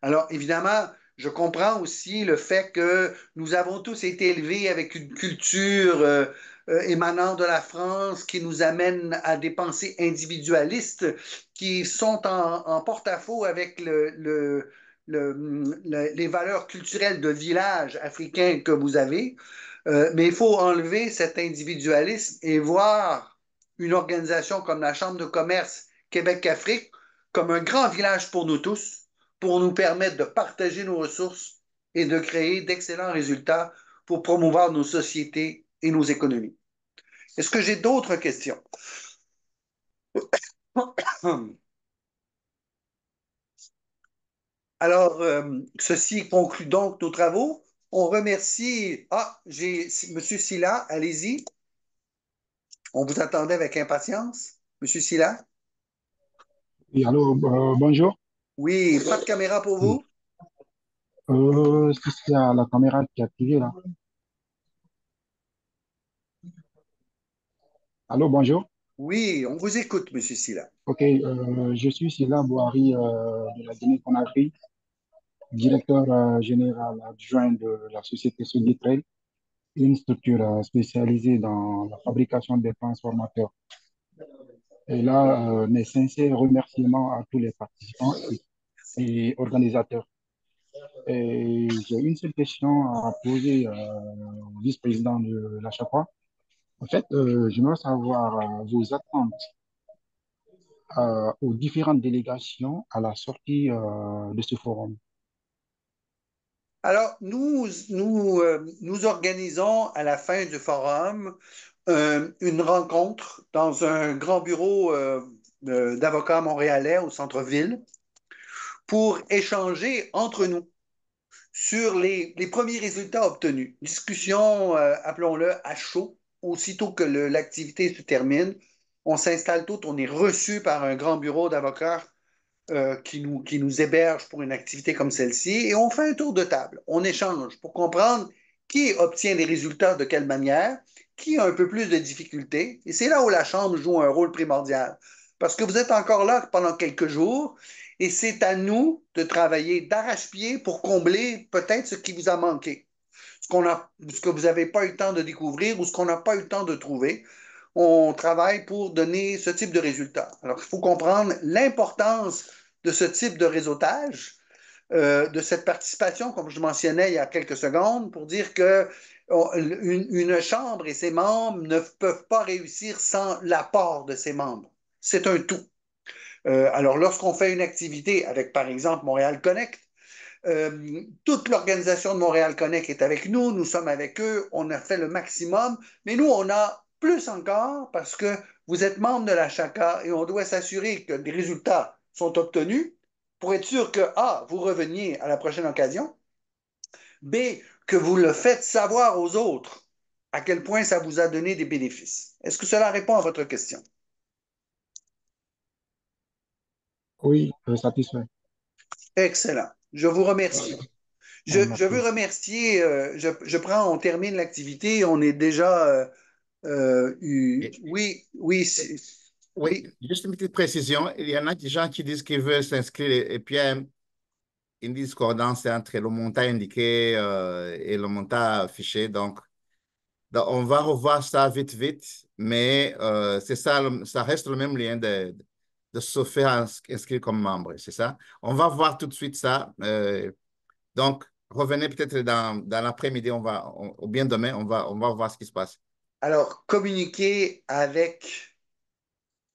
Alors, évidemment, je comprends aussi le fait que nous avons tous été élevés avec une culture émanant de la France qui nous amène à des pensées individualistes qui sont en porte-à-faux avec les valeurs culturelles de village africain que vous avez. Mais il faut enlever cet individualisme et voir une organisation comme la Chambre de commerce Québec-Afrique comme un grand village pour nous tous pour nous permettre de partager nos ressources et de créer d'excellents résultats pour promouvoir nos sociétés et nos économies. Est-ce que j'ai d'autres questions? Alors, ceci conclut donc nos travaux. On remercie. Ah, j'ai M. Silla, allez-y. On vous attendait avec impatience. Monsieur Silla? Oui, allô, bonjour. Oui, pas de caméra pour vous? Si c'est à la caméra qui est activée là. Allô, bonjour. Oui, on vous écoute, Monsieur Silla. Ok, je suis Silla Bouhari de la Guinée-Conakry, directeur général adjoint de la société Solitrel, une structure spécialisée dans la fabrication des transformateurs. Et là, mes sincères remerciements à tous les participants et organisateurs. Et j'ai une seule question à poser au vice-président de la Chapra. En fait, j'aimerais savoir vos attentes aux différentes délégations à la sortie de ce forum. Alors, nous organisons à la fin du forum une rencontre dans un grand bureau d'avocats montréalais au centre-ville pour échanger entre nous sur les premiers résultats obtenus. Discussion, appelons-le à chaud, aussitôt que l'activité se termine. On s'installe tout, on est reçu par un grand bureau d'avocats qui nous héberge pour une activité comme celle-ci et on fait un tour de table. On échange pour comprendre qui obtient des résultats de quelle manière, qui a un peu plus de difficultés. Et c'est là où la Chambre joue un rôle primordial. Parce que vous êtes encore là pendant quelques jours et c'est à nous de travailler d'arrache-pied pour combler peut-être ce qui vous a manqué, ce que vous n'avez pas eu le temps de découvrir ou ce qu'on n'a pas eu le temps de trouver. On travaille pour donner ce type de résultat. Alors, il faut comprendre l'importance de ce type de réseautage, de cette participation, comme je mentionnais il y a quelques secondes, pour dire que une chambre et ses membres ne peuvent pas réussir sans l'apport de ses membres. C'est un tout. Alors, lorsqu'on fait une activité avec, par exemple, Montréal Connect, toute l'organisation de Montréal Connect est avec nous, nous sommes avec eux, on a fait le maximum, mais nous, on a plus encore parce que vous êtes membre de la CHACA et on doit s'assurer que des résultats sont obtenus pour être sûr que, A, vous reveniez à la prochaine occasion, B, que vous le faites savoir aux autres à quel point ça vous a donné des bénéfices. Est-ce que cela répond à votre question? Oui, satisfait. Excellent. Je vous remercie. Je veux remercier, on termine l'activité, on est déjà, oui, oui, oui, juste une petite précision. Il y en a des gens qui disent qu'ils veulent s'inscrire et puis il y a une discordance entre le montant indiqué et le montant affiché. Donc, on va revoir ça vite, vite, mais c'est ça, ça reste le même lien de se faire inscrire comme membre, c'est ça? On va voir tout de suite ça. Donc, revenez peut-être dans l'après-midi, ou bien demain, on va voir ce qui se passe. Alors, communiquer avec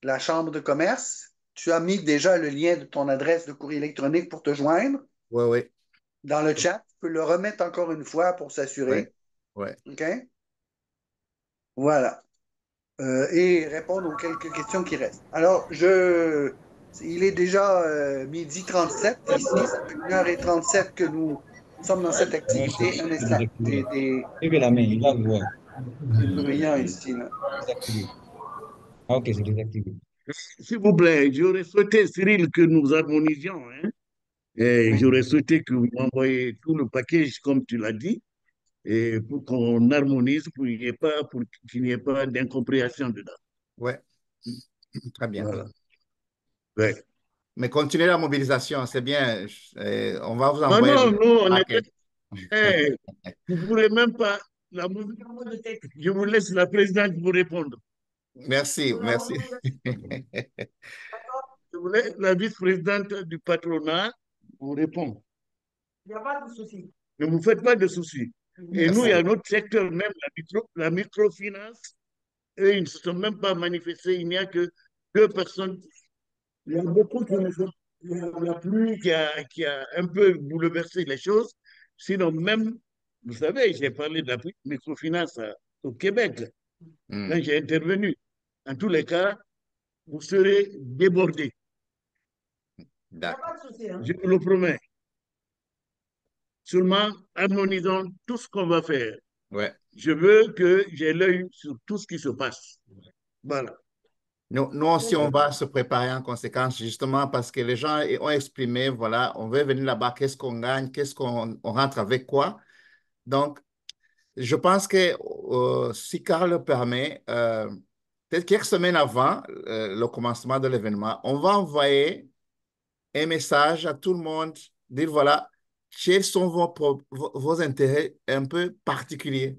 la Chambre de commerce. Tu as mis déjà le lien de ton adresse de courrier électronique pour te joindre. Oui, oui. Dans le chat, tu peux le remettre encore une fois pour s'assurer. Oui. OK? Voilà. Et répondre aux quelques questions qui restent. Alors, il est déjà midi 37 ici. Ça fait 1h37 que nous sommes dans cette activité. Un instant. Levez la main, il va voir. C'est bruyant ici, là. Ah, ok, c'est désactivé. S'il vous plaît, j'aurais souhaité, Cyril, que nous harmonisions. Hein? Et j'aurais souhaité que vous m'envoyiez tout le package, comme tu l'as dit, et pour qu'on harmonise, pour qu'il n'y ait pas d'incompréhension dedans. Oui, très bien. Voilà. Ouais. Mais continuez la mobilisation, c'est bien. On va vous Non, envoyer. non, on est. Vous ne pourrez même pas. Je vous laisse la présidente vous répondre. Merci, merci. Je vous laisse la vice-présidente du patronat vous répondre. Il n'y a pas de souci. Ne vous faites pas de soucis. Et nous, il y a notre secteur même, la microfinance, eux, ils ne se sont même pas manifestés. Il n'y a que 2 personnes. Il y a beaucoup qui ne sont. Il y a la pluie qui a un peu bouleversé les choses. Sinon, même, vous savez, j'ai parlé de la microfinance au Québec, quand j'ai intervenu. En tous les cas, vous serez débordés. D'accord. Je vous le promets. Seulement, harmonisons tout ce qu'on va faire. Ouais. Je veux que j'ai l'œil sur tout ce qui se passe. Voilà. Nous aussi, on va se préparer en conséquence, justement, parce que les gens ont exprimé, voilà, on veut venir là-bas, qu'est-ce qu'on gagne, qu'est-ce qu'on rentre avec quoi. Donc, je pense que si Carl le permet, peut-être quelques semaines avant le commencement de l'événement, on va envoyer un message à tout le monde, dire, voilà, quels sont vos intérêts un peu particuliers.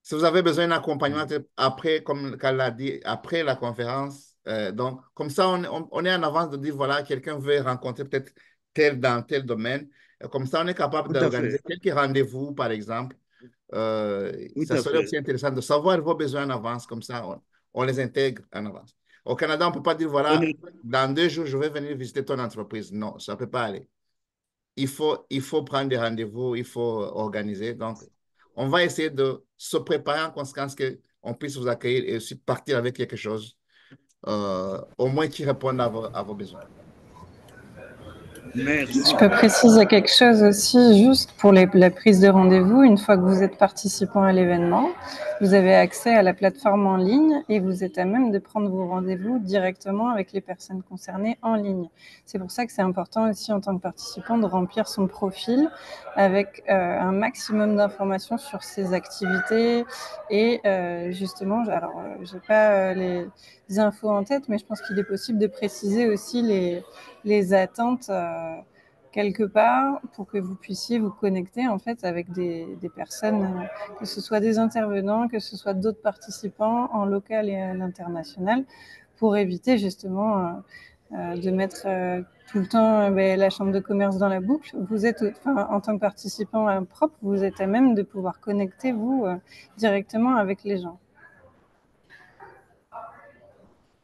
Si vous avez besoin d'un accompagnement après, comme Carl l'a dit, après la conférence, donc comme ça, on est en avance de dire, voilà, quelqu'un veut rencontrer peut-être tel dans tel domaine. Comme ça, on est capable d'organiser quelques rendez-vous, par exemple. Ça serait aussi intéressant de savoir vos besoins en avance, comme ça, on les intègre en avance. Au Canada, on ne peut pas dire, voilà, dans 2 jours, je vais venir visiter ton entreprise. Non, ça ne peut pas aller. Il faut prendre des rendez-vous, il faut organiser. Donc, on va essayer de se préparer en conséquence qu'on puisse vous accueillir et aussi partir avec quelque chose, au moins qui réponde à vos besoins. Merci. Je peux préciser quelque chose aussi, juste pour la prise de rendez-vous. Une fois que vous êtes participant à l'événement, vous avez accès à la plateforme en ligne et vous êtes à même de prendre vos rendez-vous directement avec les personnes concernées en ligne. C'est pour ça que c'est important aussi en tant que participant de remplir son profil avec un maximum d'informations sur ses activités et justement, alors j'ai pas les infos en tête, mais je pense qu'il est possible de préciser aussi les attentes quelque part pour que vous puissiez vous connecter en fait avec des personnes, que ce soit des intervenants, que ce soit d'autres participants en local et à l'international, pour éviter justement de mettre tout le temps la chambre de commerce dans la boucle. Vous êtes, en tant que participant propre, vous êtes à même de pouvoir connecter vous directement avec les gens.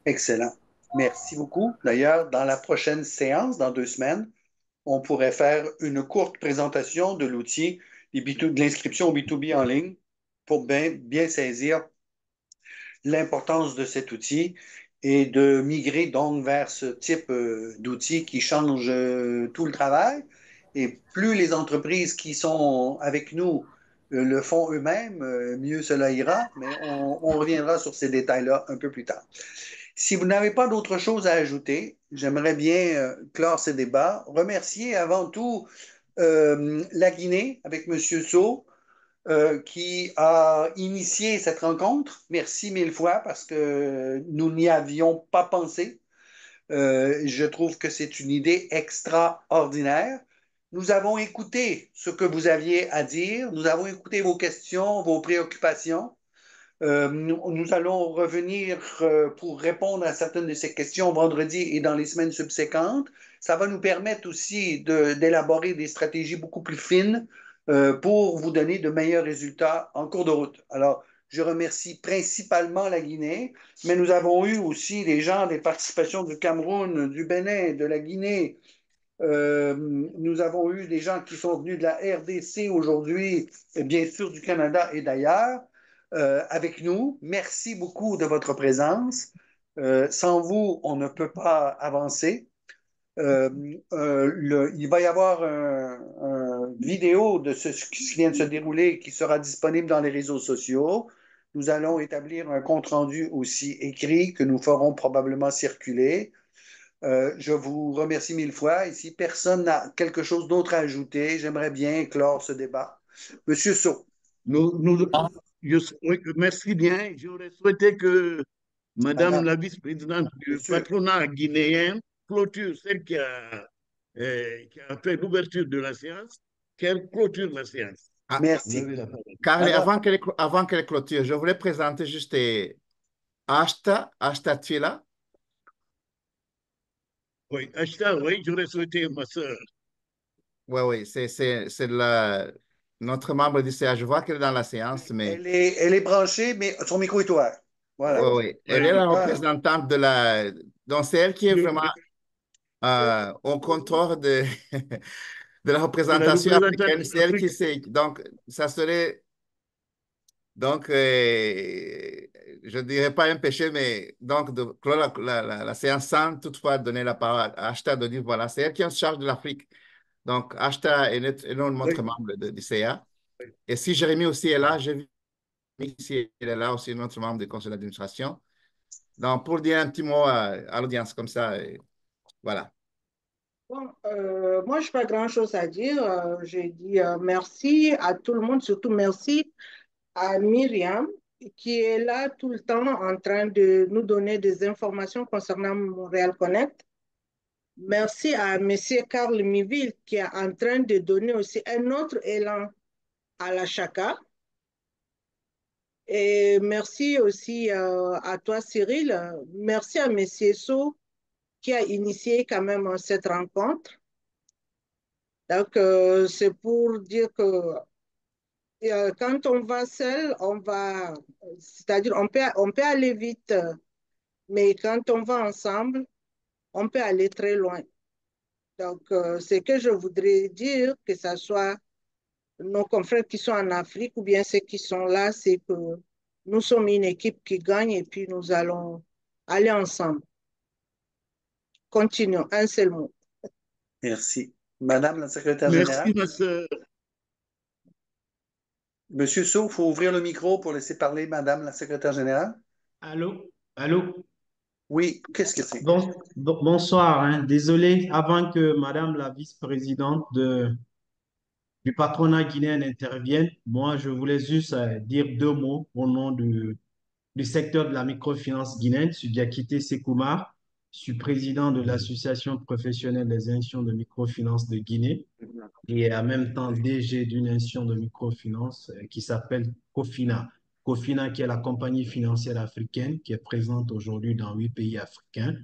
Excellent. Merci beaucoup. D'ailleurs, dans la prochaine séance, dans 2 semaines, on pourrait faire une courte présentation de l'outil de l'inscription au B2B en ligne pour bien saisir l'importance de cet outil et de migrer donc vers ce type d'outil qui change tout le travail. Et plus les entreprises qui sont avec nous le font eux-mêmes, mieux cela ira, mais on reviendra sur ces détails-là un peu plus tard. Si vous n'avez pas d'autre chose à ajouter, j'aimerais bien clore ce débat. Remercier avant tout la Guinée avec M. Sow qui a initié cette rencontre. Merci mille fois parce que nous n'y avions pas pensé. Je trouve que c'est une idée extraordinaire. Nous avons écouté ce que vous aviez à dire, nous avons écouté vos questions, vos préoccupations. Nous allons revenir pour répondre à certaines de ces questions vendredi et dans les semaines subséquentes. Ça va nous permettre aussi d'élaborer des stratégies beaucoup plus fines pour vous donner de meilleurs résultats en cours de route. Alors, je remercie principalement la Guinée, mais nous avons eu aussi des gens, des participations du Cameroun, du Bénin, de la Guinée. Nous avons eu des gens qui sont venus de la RDC aujourd'hui, et bien sûr du Canada et d'ailleurs, avec nous. Merci beaucoup de votre présence. Sans vous, on ne peut pas avancer. Il va y avoir un vidéo de ce qui vient de se dérouler qui sera disponible dans les réseaux sociaux. Nous allons établir un compte-rendu aussi écrit que nous ferons probablement circuler. Je vous remercie mille fois. Et si personne n'a quelque chose d'autre à ajouter, j'aimerais bien clore ce débat. Monsieur Sow. Oui, merci bien. J'aurais souhaité que Madame la vice-présidente du patronat guinéen clôture celle qui a fait l'ouverture de la séance, qu'elle clôture la séance. Merci. Carly, avant qu'elle clôture, je voulais présenter juste Ashta, tu es là? Oui, Ashta, oui, j'aurais souhaité ma soeur. Oui, c'est notre membre du CA. Je vois qu'elle est dans la séance, mais... Elle est branchée, mais son micro est ouvert. Voilà. Oui, elle est la représentante de la... Donc, c'est elle qui est vraiment au comptoir de, de la représentation africaine. C'est elle qui sait. Donc, ça serait... Donc, je ne dirais pas un péché, mais donc de clore la séance sans toutefois donner la parole à Ashta de dire, voilà, c'est elle qui est en charge de l'Afrique. Donc, Ashta est notre membre du CA. Et si Jérémy aussi est là, j'ai vu si elle est là aussi, notre membre du conseil d'administration. Donc, pour dire un petit mot à l'audience comme ça, voilà. Bon, moi, je n'ai pas grand-chose à dire. J'ai dit merci à tout le monde, surtout merci à Myriam, qui est là tout le temps en train de nous donner des informations concernant Montréal Connect. Merci à M. Carl Miville, qui est en train de donner aussi un autre élan à la Chaka. Et merci aussi à toi, Cyril. Merci à M. So, qui a initié quand même cette rencontre. Donc, c'est pour dire que quand on va seul, c'est-à-dire on peut aller vite, mais quand on va ensemble, on peut aller très loin. Donc, ce que je voudrais dire, que ce soit nos confrères qui sont en Afrique ou bien ceux qui sont là, c'est que nous sommes une équipe qui gagne et puis nous allons aller ensemble. Continuons, un seul mot. Merci. Madame la secrétaire Merci, générale. ma sœur. Monsieur Sow, il faut ouvrir le micro pour laisser parler Madame la secrétaire générale. Allô? Allô? Oui, qu'est-ce que c'est? Bonsoir, hein. Désolé, avant que Madame la vice-présidente du patronat guinéen intervienne, moi, je voulais juste dire deux mots au nom du secteur de la microfinance guinéenne. Je suis Diakité Sekoumar, je suis président de l'Association professionnelle des institutions de microfinance de Guinée et en même temps DG d'une institution de microfinance qui s'appelle Cofina. Cofina, qui est la compagnie financière africaine qui est présente aujourd'hui dans 8 pays africains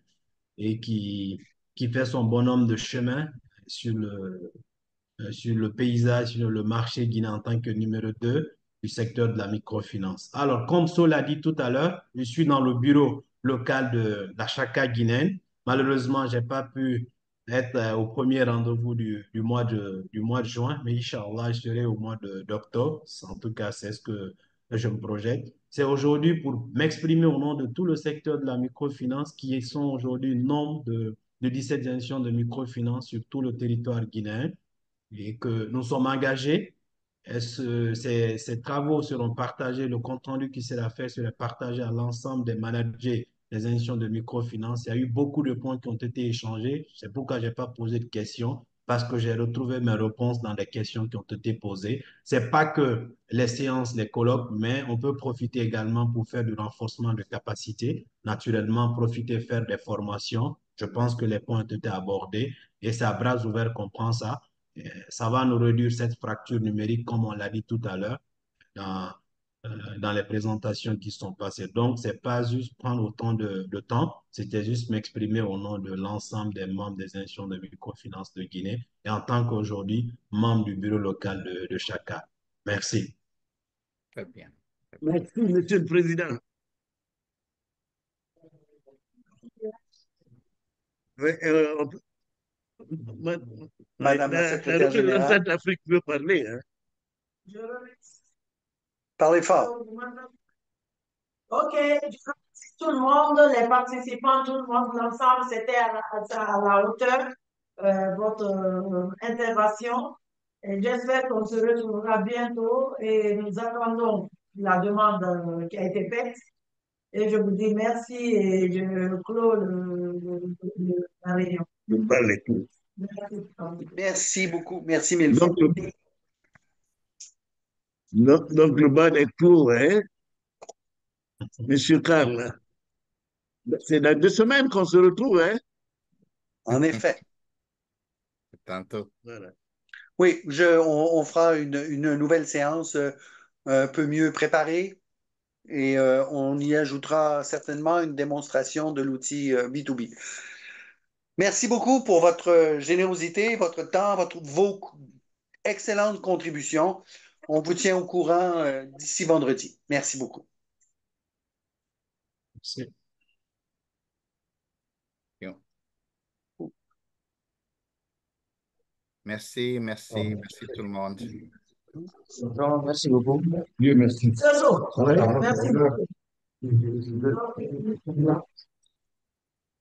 et qui fait son bonhomme de chemin sur sur le paysage, sur le marché guinéen en tant que numéro 2 du secteur de la microfinance. Alors, comme Sol l'a dit tout à l'heure, je suis dans le bureau local de la Chaka guinéenne. Malheureusement, je n'ai pas pu être au premier rendez-vous du mois de juin, mais Inch'Allah, je serai au mois d'octobre. En tout cas, c'est ce que je me projette. C'est aujourd'hui pour m'exprimer au nom de tout le secteur de la microfinance qui sont aujourd'hui nombre de 17 institutions de microfinance sur tout le territoire guinéen et que nous sommes engagés. Ces travaux seront partagés, le compte-rendu qui sera fait sera partagé à l'ensemble des managers des institutions de microfinance. Il y a eu beaucoup de points qui ont été échangés. C'est pourquoi je n'ai pas posé de questions, parce que j'ai retrouvé mes réponses dans les questions qui ont été posées. Ce n'est pas que les séances, les colloques, mais on peut profiter également pour faire du renforcement de capacité. Naturellement, profiter, faire des formations. Je pense que les points ont été abordés et c'est à bras ouverts qu'on prend ça. Ça va nous réduire cette fracture numérique, comme on l'a dit tout à l'heure, dans, dans les présentations qui sont passées. Donc, ce n'est pas juste prendre autant de temps, c'était juste m'exprimer au nom de l'ensemble des membres des institutions de microfinance de Guinée et en tant qu'aujourd'hui, membre du bureau local de Chaka. Merci. Très bien. Merci, Monsieur le Président. Madame la secrétaire générale. représentante d'Afrique veut parler. Hein? Parlez fort. OK, je remercie tout le monde, les participants, tout le monde, l'ensemble, c'était à la hauteur votre intervention. Et j'espère qu'on se retrouvera bientôt et nous attendons la demande qui a été faite. Et je vous dis merci et je clôt la réunion. Merci. Merci beaucoup. Merci mille donc, fois. Donc, le bas est court, hein? Monsieur Karl. C'est dans 2 semaines qu'on se retrouve, hein? En effet. Tantôt. Voilà. Oui, on fera une nouvelle séance un peu mieux préparée et on y ajoutera certainement une démonstration de l'outil B2B. Merci beaucoup pour votre générosité, votre temps, vos excellentes contributions. On vous tient au courant d'ici vendredi. Merci beaucoup. Merci. Merci, merci, merci tout le monde. Merci beaucoup. Dieu merci. Merci beaucoup.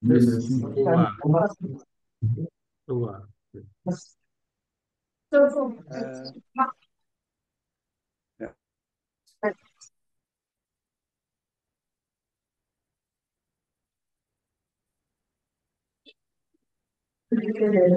Merci. Au revoir.